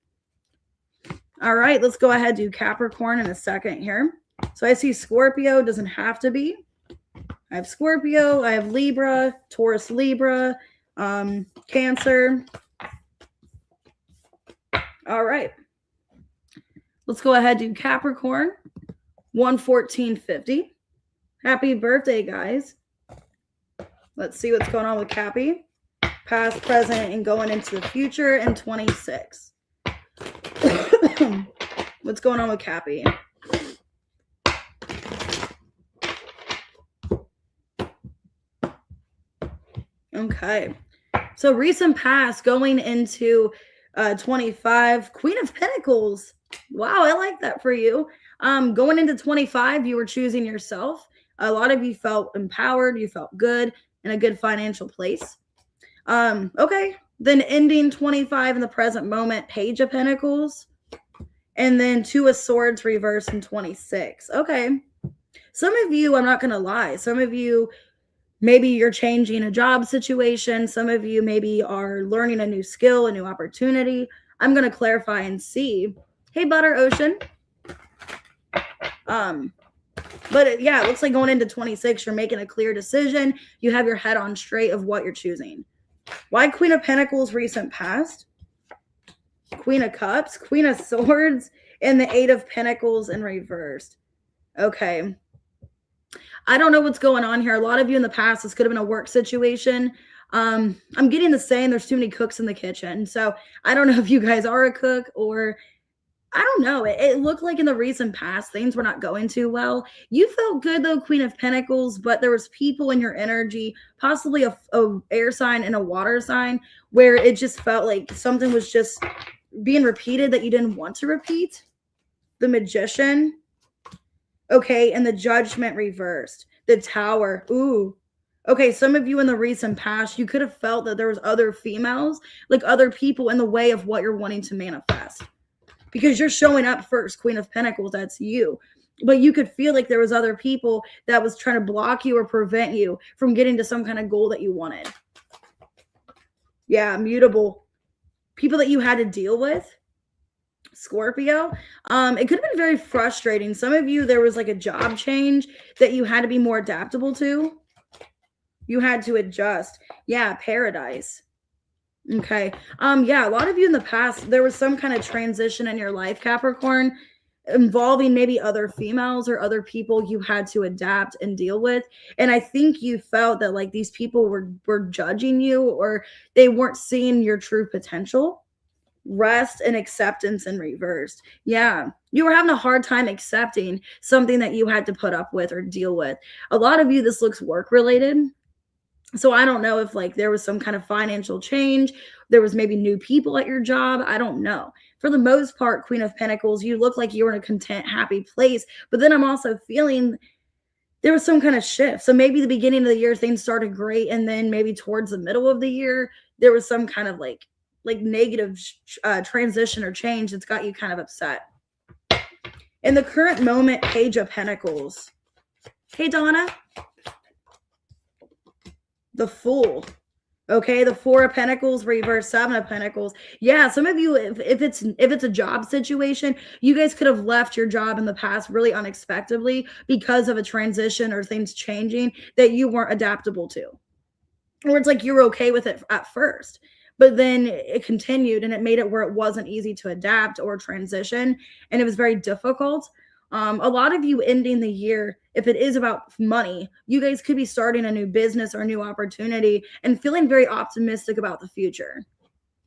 S1: All right, let's go ahead and do Capricorn in a second here. So I see Scorpio, doesn't have to be. I have Scorpio, I have Libra, Taurus, Libra, Cancer. All right. Let's go ahead and do Capricorn, 114.50. Happy birthday, guys. Let's see what's going on with Cappy. Past, present, and going into the future in 26. What's going on with Cappy? Okay. So recent past going into 25, Queen of Pentacles. Wow, I like that for you. Going into 25, you were choosing yourself. A lot of you felt empowered, you felt good, in a good financial place. Okay. Then ending 25 in the present moment, Page of Pentacles. And then Two of Swords reverse in 26. Okay. Some of you, I'm not going to lie, some of you, maybe you're changing a job situation. Some of you maybe are learning a new skill, a new opportunity. I'm going to clarify and see. Hey, Butter Ocean. But yeah, it looks like going into 26, you're making a clear decision. You have your head on straight of what you're choosing. Why Queen of Pentacles recent past? Queen of Cups, Queen of Swords, and the Eight of Pentacles in reversed. Okay. I don't know what's going on here. A lot of you in the past, this could have been a work situation. I'm getting the saying there's too many cooks in the kitchen. So I don't know if you guys are a cook or I don't know. It looked like in the recent past, things were not going too well. You felt good though, Queen of Pentacles, but there was people in your energy, possibly a air sign and a water sign, where it just felt like something was just being repeated that you didn't want to repeat. The Magician. Okay, and the Judgment reversed. The Tower. Ooh. Okay, some of you in the recent past, you could have felt that there was other females, like other people in the way of what you're wanting to manifest. Because you're showing up first, Queen of Pentacles, that's you. But you could feel like there was other people that was trying to block you or prevent you from getting to some kind of goal that you wanted. Yeah, mutable. People that you had to deal with. Scorpio. It could have been very frustrating. Some of you, there was like a job change that you had to be more adaptable to. You had to adjust. Yeah, Paradise. Okay. Yeah, a lot of you in the past, there was some kind of transition in your life, Capricorn, involving maybe other females or other people you had to adapt and deal with. And I think you felt that like these people were judging you or they weren't seeing your true potential. Rest and acceptance in reversed. Yeah, you were having a hard time accepting something that you had to put up with or deal with. A lot of you, this looks work related. So I don't know if like there was some kind of financial change, there was maybe new people at your job. I don't know. For the most part, Queen of Pentacles, you look like you were in a content, happy place. But then I'm also feeling there was some kind of shift. So maybe the beginning of the year, things started great. And then maybe towards the middle of the year, there was some kind of like negative transition or change that's got you kind of upset. In the current moment, Page of Pentacles. Hey, Donna. The Fool. Okay, the Four of Pentacles, reverse Seven of Pentacles. Yeah, some of you, if it's a job situation, you guys could have left your job in the past really unexpectedly because of a transition or things changing that you weren't adaptable to. Or it's like you were okay with it at first, but then it continued and it made it where it wasn't easy to adapt or transition, and it was very difficult. A lot of you ending the year, if it is about money, you guys could be starting a new business or a new opportunity and feeling very optimistic about the future.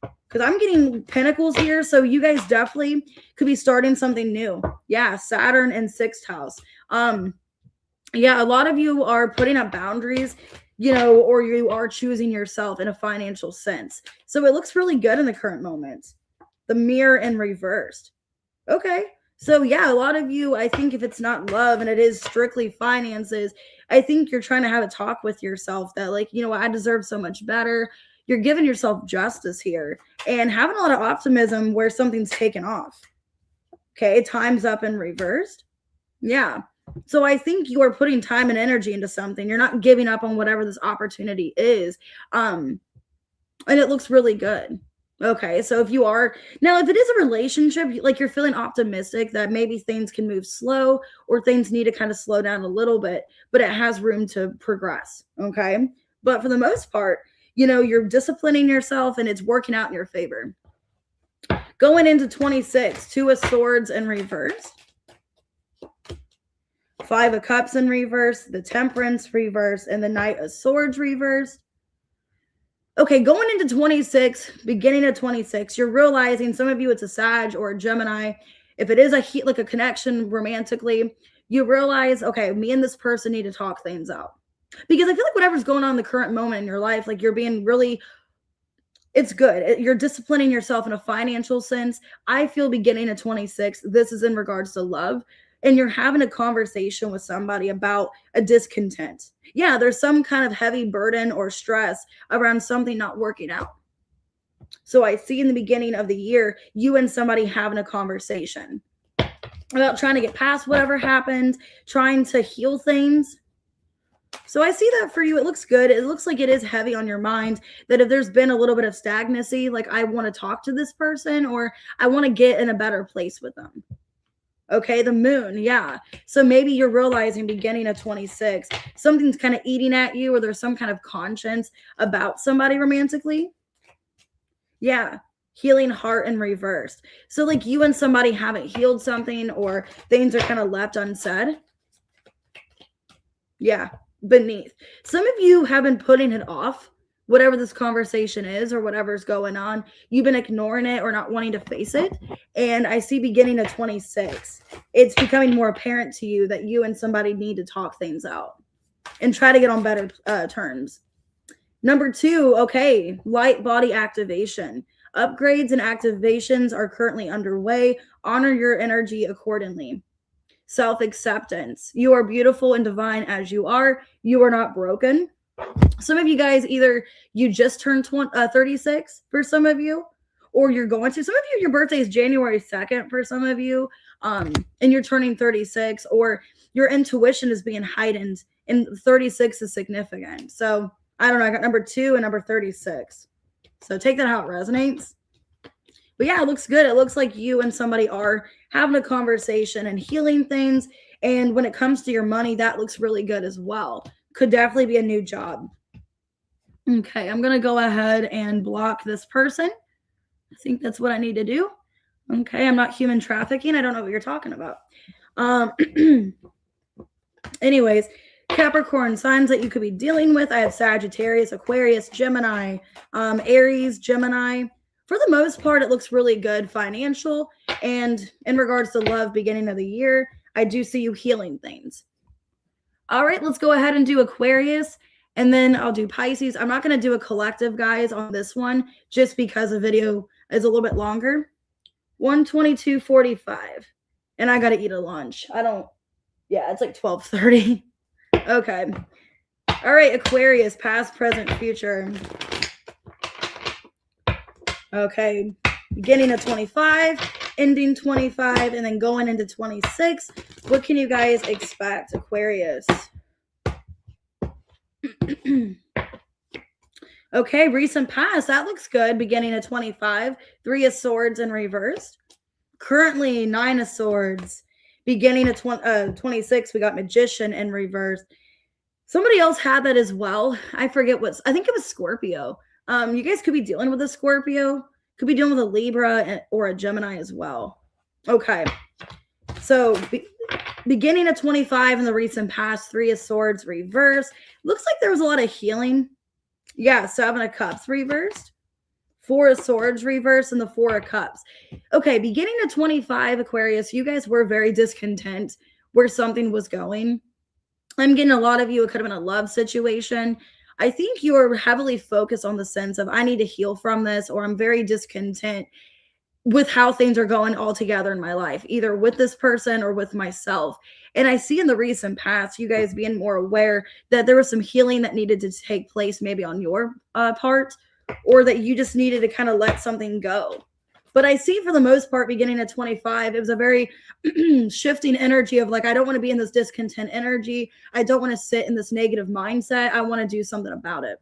S1: Because I'm getting Pentacles here, so you guys definitely could be starting something new. Yeah, Saturn and sixth house. Yeah, a lot of you are putting up boundaries, you know, or you are choosing yourself in a financial sense. So it looks really good in the current moment. The Mirror in reversed. Okay. So yeah, a lot of you, I think if it's not love and it is strictly finances, I think you're trying to have a talk with yourself that like, you know what, I deserve so much better. You're giving yourself justice here and having a lot of optimism where something's taken off. Okay, time's up in reversed. Yeah. So I think you are putting time and energy into something. You're not giving up on whatever this opportunity is. And it looks really good. Okay, so if you are now, if it is a relationship, like you're feeling optimistic that maybe things can move slow or things need to kind of slow down a little bit, but it has room to progress. Okay, but for the most part, you know, you're disciplining yourself and it's working out in your favor. Going into 26, 2 of Swords in reverse. 5 of Cups in reverse, the Temperance reverse, and the Knight of Swords reversed. Okay, going into 26, beginning of 26, you're realizing, some of you it's a Sag or a Gemini. If it is like a connection romantically, you realize, okay, me and this person need to talk things out. Because I feel like whatever's going on in the current moment in your life, like you're being really, it's good. You're disciplining yourself in a financial sense. I feel beginning of 26, this is in regards to love. And you're having a conversation with somebody about a discontent. Yeah, there's some kind of heavy burden or stress around something not working out. So I see in the beginning of the year, you and somebody having a conversation about trying to get past whatever happened, trying to heal things. So I see that for you. It looks good. It looks like it is heavy on your mind, that if there's been a little bit of stagnancy, like I want to talk to this person or I want to get in a better place with them. Okay, the Moon, yeah. So maybe you're realizing beginning of 26, something's kind of eating at you, or there's some kind of conscience about somebody romantically. Yeah, healing heart in reverse. So like you and somebody haven't healed something, or things are kind of left unsaid. Yeah, beneath. Some of you have been putting it off, whatever this conversation is or whatever's going on. You've been ignoring it or not wanting to face it. And I see beginning of 26, it's becoming more apparent to you that you and somebody need to talk things out and try to get on better terms. Number 2, okay, light body activation. Upgrades and activations are currently underway. Honor your energy accordingly. Self-acceptance. You are beautiful and divine as you are. You are not broken. Some of you guys, either you just turned 36 for some of you, or you're going to. Some of you, your birthday is January 2nd for some of you, and you're turning 36, or your intuition is being heightened, and 36 is significant. So I don't know. I got number 2 and number 36. So take that how it resonates. But yeah, it looks good. It looks like you and somebody are having a conversation and healing things. And when it comes to your money, that looks really good as well. Could definitely be a new job. Okay, I'm going to go ahead and block this person. I think that's what I need to do. Okay, I'm not human trafficking. I don't know what you're talking about. Anyways, Capricorn, signs that you could be dealing with. I have Sagittarius, Aquarius, Gemini, Aries, Gemini. For the most part, it looks really good financial. And in regards to love, beginning of the year, I do see you healing things. All right, let's go ahead and do Aquarius, and then I'll do Pisces. I'm not going to do a collective, guys, on this one, just because the video is a little bit longer. 122.45, and I got to eat a lunch. It's like 12:30. Okay. All right, Aquarius, past, present, future. Okay, beginning of 25, ending 25, and then going into 26. What can you guys expect, Aquarius? Okay, recent past, that looks good. Beginning of 25, 3 of Swords in reverse. Currently, 9 of Swords. Beginning of 26, we got Magician in reverse. Somebody else had that as well. I forget I think it was Scorpio. You guys could be dealing with a Scorpio, could be dealing with a Libra or a Gemini as well. Okay. So beginning of 25 in the recent past, 3 of Swords reversed. Looks like there was a lot of healing. Yeah, 7 of Cups reversed. 4 of Swords reversed and the 4 of Cups. Okay, beginning of 25, Aquarius, you guys were very discontent where something was going. I'm getting a lot of you, it could have been a love situation. I think you're heavily focused on the sense of I need to heal from this, or I'm very discontent with how things are going all together in my life, either with this person or with myself. And I see in the recent past, you guys being more aware that there was some healing that needed to take place maybe on your part, or that you just needed to kind of let something go. But I see for the most part, beginning at 25, it was a very shifting energy of like, I don't want to be in this discontent energy. I don't want to sit in this negative mindset. I want to do something about it.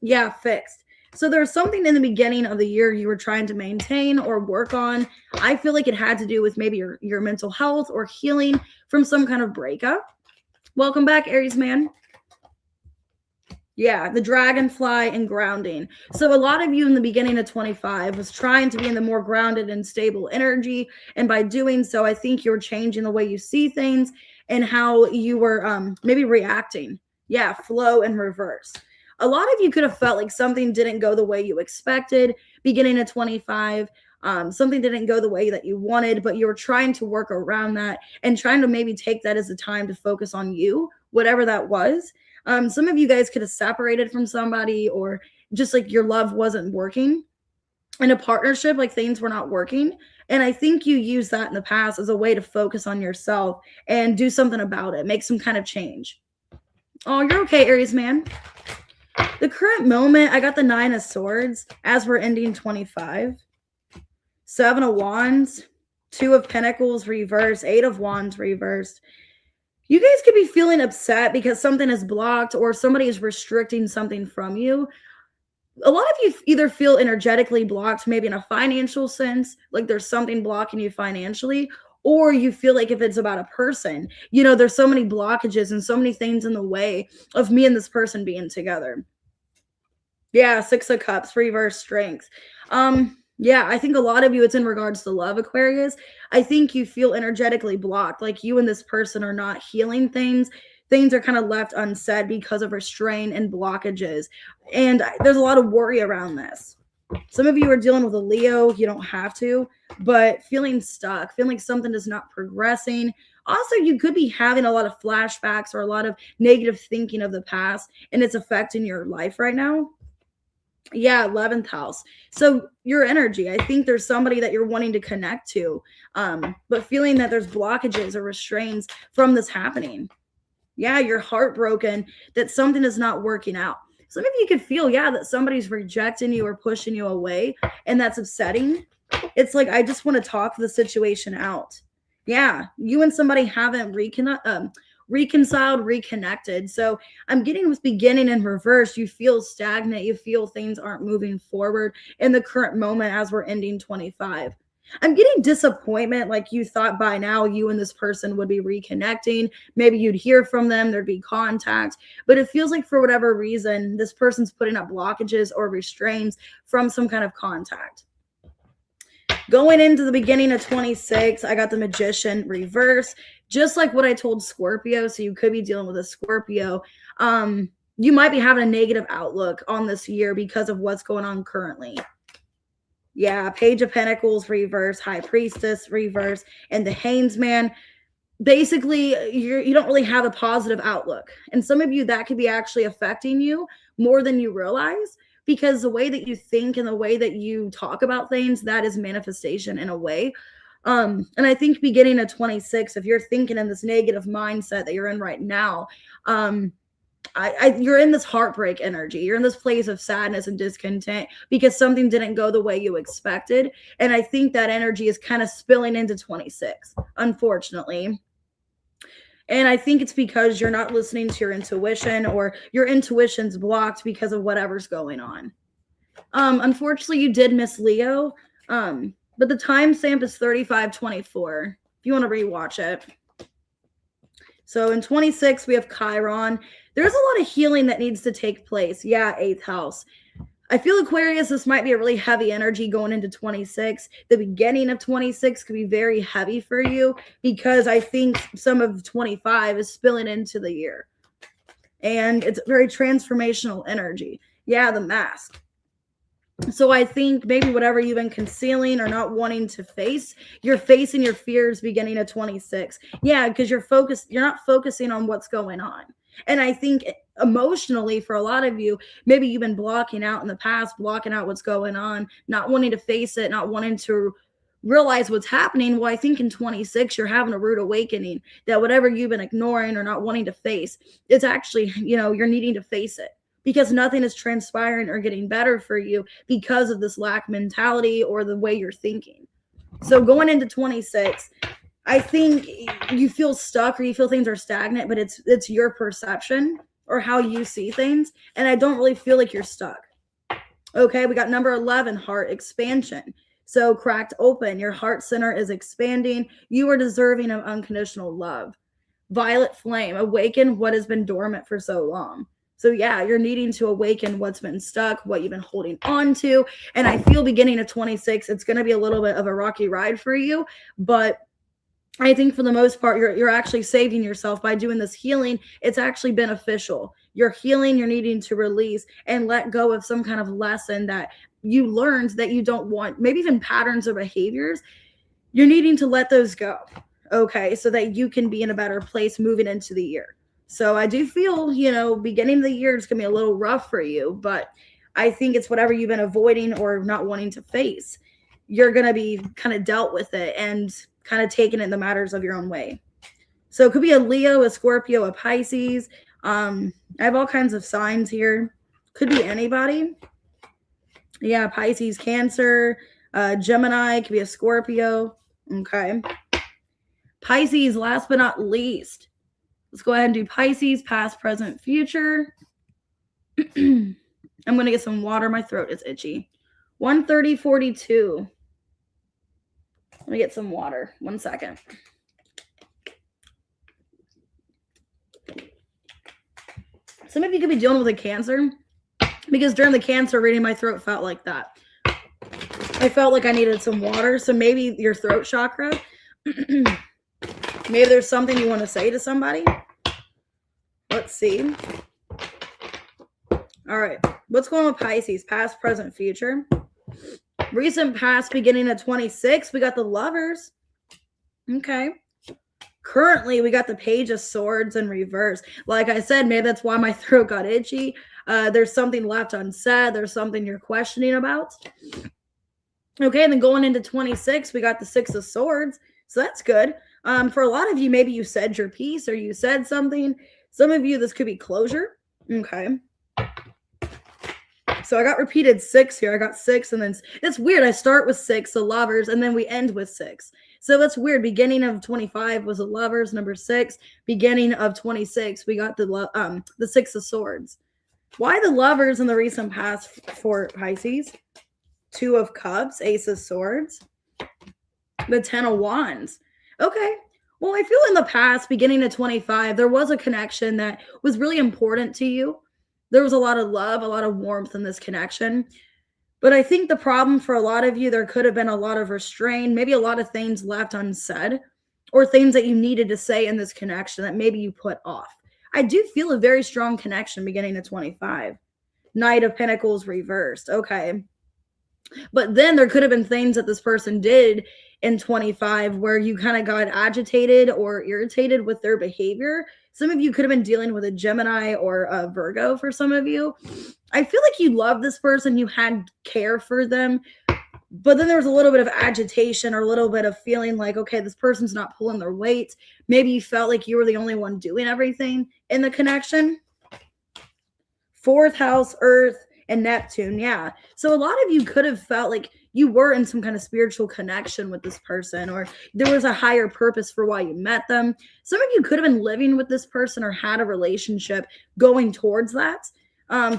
S1: Yeah, fixed. So there's something in the beginning of the year you were trying to maintain or work on. I feel like it had to do with maybe your mental health or healing from some kind of breakup. Welcome back, Aries man. Yeah, the dragonfly and grounding. So a lot of you in the beginning of 25 was trying to be in the more grounded and stable energy. And by doing so, I think you're changing the way you see things and how you were maybe reacting. Yeah, flow and reverse. A lot of you could have felt like something didn't go the way you expected beginning of 25. Something didn't go the way that you wanted, but you were trying to work around that and trying to maybe take that as a time to focus on you, whatever that was. Some of you guys could have separated from somebody, or just like your love wasn't working in a partnership, like things were not working. And I think you used that in the past as a way to focus on yourself and do something about it, make some kind of change. Oh, you're okay, Aries man. The current moment, I got the 9 of Swords as we're ending 25. 7 of Wands, 2 of Pentacles reversed, 8 of Wands reversed. You guys could be feeling upset because something is blocked or somebody is restricting something from you. A lot of you either feel energetically blocked, maybe in a financial sense, like there's something blocking you financially, or you feel like if it's about a person, there's so many blockages and so many things in the way of me and this person being together. Yeah, 6 of Cups, reverse strength. Yeah, I think a lot of you, it's in regards to love, Aquarius. I think you feel energetically blocked, like you and this person are not healing things. Things are kind of left unsaid because of restraint and blockages. And there's a lot of worry around this. Some of you are dealing with a Leo. You don't have to, but feeling stuck, feeling like something is not progressing. Also, you could be having a lot of flashbacks or a lot of negative thinking of the past, and it's affecting your life right now. Yeah, 11th house. So your energy, I think there's somebody that you're wanting to connect to, but feeling that there's blockages or restraints from this happening. Yeah, you're heartbroken that something is not working out. Some of you could feel, that somebody's rejecting you or pushing you away, and that's upsetting. It's like, I just want to talk the situation out. Yeah, you and somebody haven't reconciled, reconnected. So I'm getting with beginning in reverse. You feel stagnant. You feel things aren't moving forward in the current moment as we're ending 25. I'm getting disappointment, like you thought by now you and this person would be reconnecting. Maybe you'd hear from them, there'd be contact, but it feels like for whatever reason, this person's putting up blockages or restraints from some kind of contact. Going into the beginning of 26, I got the Magician reverse, just like what I told Scorpio. So you could be dealing with a Scorpio. You might be having a negative outlook on this year because of what's going on currently. Yeah, Page of Pentacles reverse, High Priestess reverse, and the Hanged Man. Basically, you don't really have a positive outlook. And some of you, that could be actually affecting you more than you realize, because the way that you think and the way that you talk about things, that is manifestation in a way. And I think beginning of 26, if you're thinking in this negative mindset that you're in right now, you're in this heartbreak energy. You're in this place of sadness and discontent because something didn't go the way you expected. And I think that energy is kind of spilling into 26, unfortunately. And I think it's because you're not listening to your intuition, or your intuition's blocked because of whatever's going on. Unfortunately, you did miss Leo. But the timestamp is 3524 if you want to rewatch it. So in 26, we have Chiron. There's a lot of healing that needs to take place. Yeah, 8th house. I feel, Aquarius, this might be a really heavy energy going into 26. The beginning of 26 could be very heavy for you because I think some of 25 is spilling into the year. And it's very transformational energy. Yeah, the Mask. So I think maybe whatever you've been concealing or not wanting to face, you're facing your fears beginning of 26. Yeah, because you're not focusing on what's going on. And I think emotionally, for a lot of you, maybe you've been blocking out in the past, blocking out what's going on, not wanting to face it, not wanting to realize what's happening. Well, I think in 26, you're having a rude awakening that whatever you've been ignoring or not wanting to face, it's actually, you're needing to face it. Because nothing is transpiring or getting better for you because of this lack mentality or the way you're thinking. So going into 26, I think you feel stuck or you feel things are stagnant, but it's your perception or how you see things. And I don't really feel like you're stuck. Okay, we got number 11, heart expansion. So cracked open, your heart center is expanding. You are deserving of unconditional love. Violet flame, awaken what has been dormant for so long. So yeah, you're needing to awaken what's been stuck, what you've been holding on to. And I feel beginning of 26, it's going to be a little bit of a rocky ride for you, but I think for the most part, you're actually saving yourself by doing this healing. It's actually beneficial. You're healing, you're needing to release and let go of some kind of lesson that you learned that you don't want, maybe even patterns or behaviors. You're needing to let those go. Okay, so that you can be in a better place moving into the year. So I do feel, beginning of the year is going to be a little rough for you, but I think it's whatever you've been avoiding or not wanting to face. You're going to be kind of dealt with it and kind of taking it in the matters of your own way. So it could be a Leo, a Scorpio, a Pisces. I have all kinds of signs here. Could be anybody. Yeah, Pisces, Cancer, Gemini, could be a Scorpio. Okay. Pisces, last but not least. Let's go ahead and do Pisces, past, present, future. I'm going to get some water. My throat is itchy. 130-42. Let me get some water. 1 second. Some of you could be dealing with a Cancer because during the Cancer reading, my throat felt like that. I felt like I needed some water. So maybe your throat chakra. Maybe there's something you want to say to somebody. Let's see. All right. What's going on with Pisces? Past, present, future. Recent past, beginning of 26. We got the Lovers. Okay. Currently, we got the Page of Swords in reverse. Like I said, maybe that's why my throat got itchy. There's something left unsaid. There's something you're questioning about. Okay, and then going into 26, we got the Six of Swords. So that's good. For a lot of you, maybe you said your piece or you said something. Some of you, this could be closure. Okay. So I got repeated 6 here. I got 6 and then it's weird. I start with 6, the Lovers, and then we end with 6. So that's weird. Beginning of 25 was the Lovers, number 6. Beginning of 26, we got the Six of Swords. Why the Lovers in the recent past for Pisces? 2 of Cups, Ace of Swords, the 10 of Wands. Okay. Well, I feel in the past, beginning of 25, there was a connection that was really important to you. There was a lot of love, a lot of warmth in this connection. But I think the problem for a lot of you, there could have been a lot of restraint, maybe a lot of things left unsaid, or things that you needed to say in this connection that maybe you put off. I do feel a very strong connection beginning of 25. Knight of Pentacles reversed. Okay. But then there could have been things that this person did in 25 where you kind of got agitated or irritated with their behavior. Some of you could have been dealing with a Gemini or a Virgo for some of you. I feel like you love this person. You had care for them. But then there was a little bit of agitation or a little bit of feeling like, okay, this person's not pulling their weight. Maybe you felt like you were the only one doing everything in the connection. 4th house, Earth, and Neptune. Yeah. So a lot of you could have felt like you were in some kind of spiritual connection with this person, or there was a higher purpose for why you met them. Some of you could have been living with this person or had a relationship going towards that,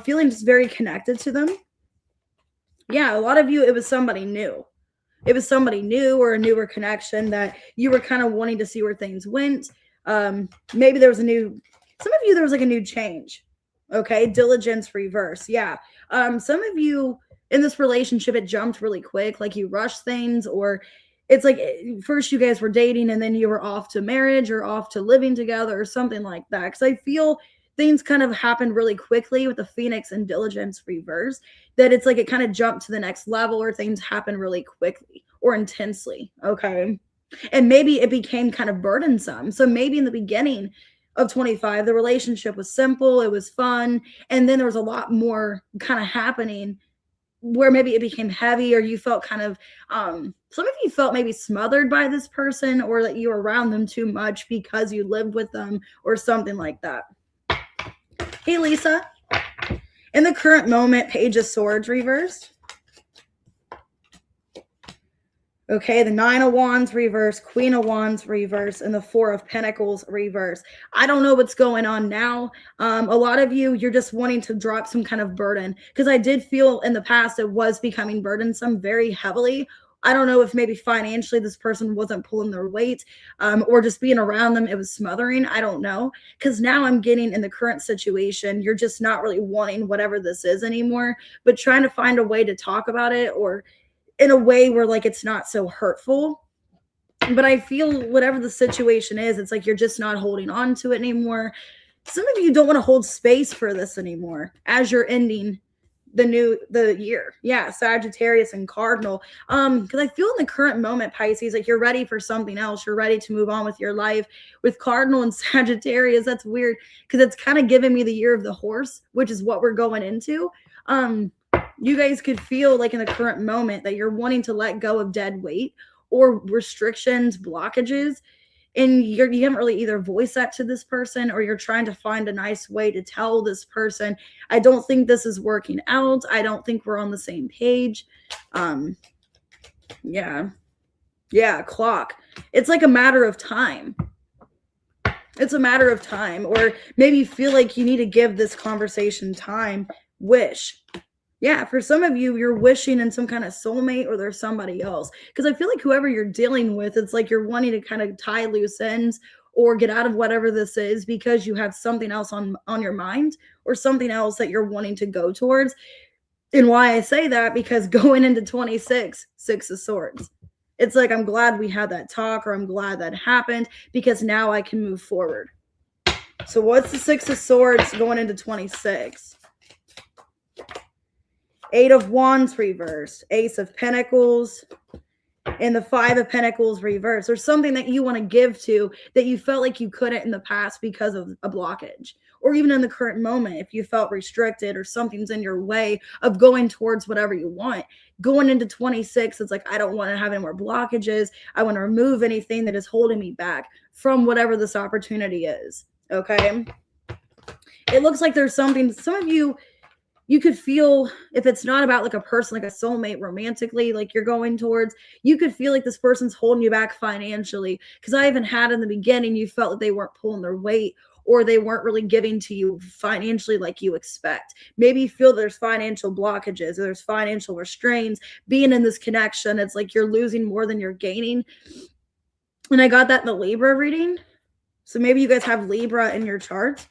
S1: feeling just very connected to them. Yeah. A lot of you, it was somebody new. It was somebody new or a newer connection that you were kind of wanting to see where things went. Maybe there was some of you, there was like a new change. Okay. Diligence reverse. Yeah. Some of you in this relationship, it jumped really quick. Like you rushed things, or it's like first you guys were dating and then you were off to marriage or off to living together or something like that. Because I feel things kind of happened really quickly with the Phoenix and Diligence reverse, that it's like it kind of jumped to the next level, or things happen really quickly or intensely. Okay. And maybe it became kind of burdensome. So maybe in the beginning of 25, the relationship was simple, it was fun, and then there was a lot more kind of happening where maybe it became heavy, or you felt kind of some of you felt maybe smothered by this person, or that you were around them too much because you lived with them or something like that. Hey Lisa, in the current moment, Page of Swords reversed. Okay, the 9 of Wands reverse, Queen of Wands reverse, and the 4 of Pentacles reverse. I don't know what's going on now. A lot of you, you're just wanting to drop some kind of burden, because I did feel in the past it was becoming burdensome very heavily, I don't know if maybe financially this person wasn't pulling their weight, or just being around them, it was smothering. I don't know. Because now I'm getting in the current situation, you're just not really wanting whatever this is anymore, but trying to find a way to talk about it, or in a way where like it's not so hurtful. But I feel whatever the situation is, it's like you're just not holding on to it anymore. Some of you don't want to hold space for this anymore as you're ending the year. Yeah, Sagittarius and Cardinal. Because I feel in the current moment, Pisces, like you're ready for something else. You're ready to move on with your life. With Cardinal and Sagittarius, that's weird because it's kind of giving me the year of the horse, which is what we're going into. You guys could feel like in the current moment that you're wanting to let go of dead weight or restrictions, blockages, and you haven't really either voiced that to this person, or you're trying to find a nice way to tell this person, I don't think this is working out. I don't think we're on the same page. Yeah, clock. It's like a matter of time. It's a matter of time, or maybe you feel like you need to give this conversation time. Wish. Yeah, for some of you, you're wishing in some kind of soulmate, or there's somebody else. Because I feel like whoever you're dealing with, it's like you're wanting to kind of tie loose ends or get out of whatever this is because you have something else on your mind, or something else that you're wanting to go towards. And why I say that, because going into 26, Six of Swords. It's like, I'm glad we had that talk, or I'm glad that happened, because now I can move forward. So what's the Six of Swords going into 26? Eight of Wands reversed, Ace of Pentacles, and the Five of Pentacles reversed. There's something that you want to give to that you felt like you couldn't in the past because of a blockage, or even in the current moment, if you felt restricted or something's in your way of going towards whatever you want. Going into 26, it's like, I don't want to have any more blockages. I want to remove anything that is holding me back from whatever this opportunity is. Okay. It looks like there's something, some of you could feel, if it's not about like a person, like a soulmate romantically, like you're going towards, you could feel like this person's holding you back financially. Because I even had in the beginning, you felt that they weren't pulling their weight, or they weren't really giving to you financially like you expect. Maybe you feel there's financial blockages, or there's financial restraints. Being in this connection, it's like you're losing more than you're gaining. And I got that in the Libra reading. So maybe you guys have Libra in your chart.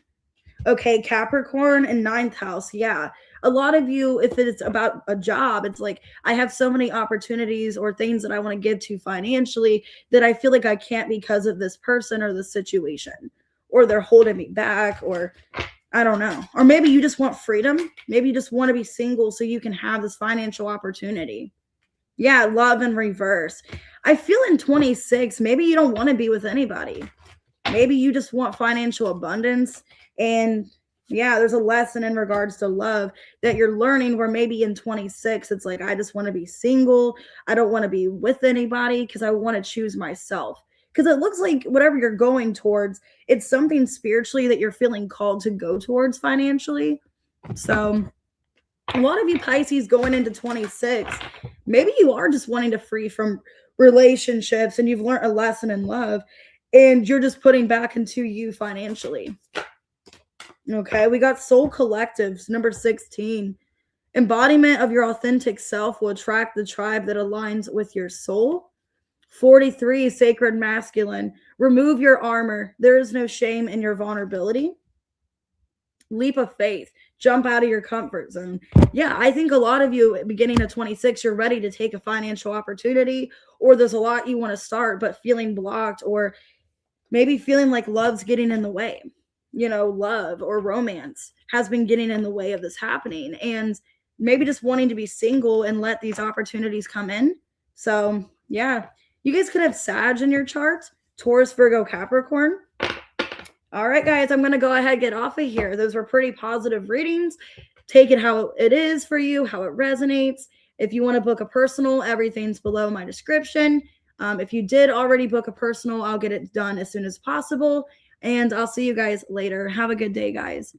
S1: Okay, Capricorn and ninth house. Yeah. A lot of you, if it's about a job, it's like, I have so many opportunities or things that I want to give to financially that I feel like I can't because of this person or the situation, or they're holding me back, or I don't know. Or maybe you just want freedom. Maybe you just want to be single so you can have this financial opportunity. Yeah, love in reverse. I feel in 26, maybe you don't want to be with anybody. Maybe you just want financial abundance. And yeah, there's a lesson in regards to love that you're learning, where maybe in 26, it's like, I just want to be single. I don't want to be with anybody because I want to choose myself. Because it looks like whatever you're going towards, it's something spiritually that you're feeling called to go towards financially. So a lot of you Pisces going into 26, maybe you are just wanting to free from relationships, and you've learned a lesson in love, and you're just putting back into you financially. Okay, we got Soul Collectives, number 16. Embodiment of your authentic self will attract the tribe that aligns with your soul. 43, Sacred Masculine. Remove your armor. There is no shame in your vulnerability. Leap of Faith. Jump out of your comfort zone. Yeah, I think a lot of you, beginning of 26, you're ready to take a financial opportunity, or there's a lot you want to start, but feeling blocked, or maybe feeling like love's getting in the way. Love or romance has been getting in the way of this happening, and maybe just wanting to be single and let these opportunities come in. So yeah, you guys could have Sag in your chart, Taurus, Virgo, Capricorn. All right, guys, I'm going to go ahead and get off of here. Those were pretty positive readings. Take it how it is for you, how it resonates. If you want to book a personal, everything's below my description. If you did already book a personal, I'll get it done as soon as possible. And I'll see you guys later. Have a good day, guys.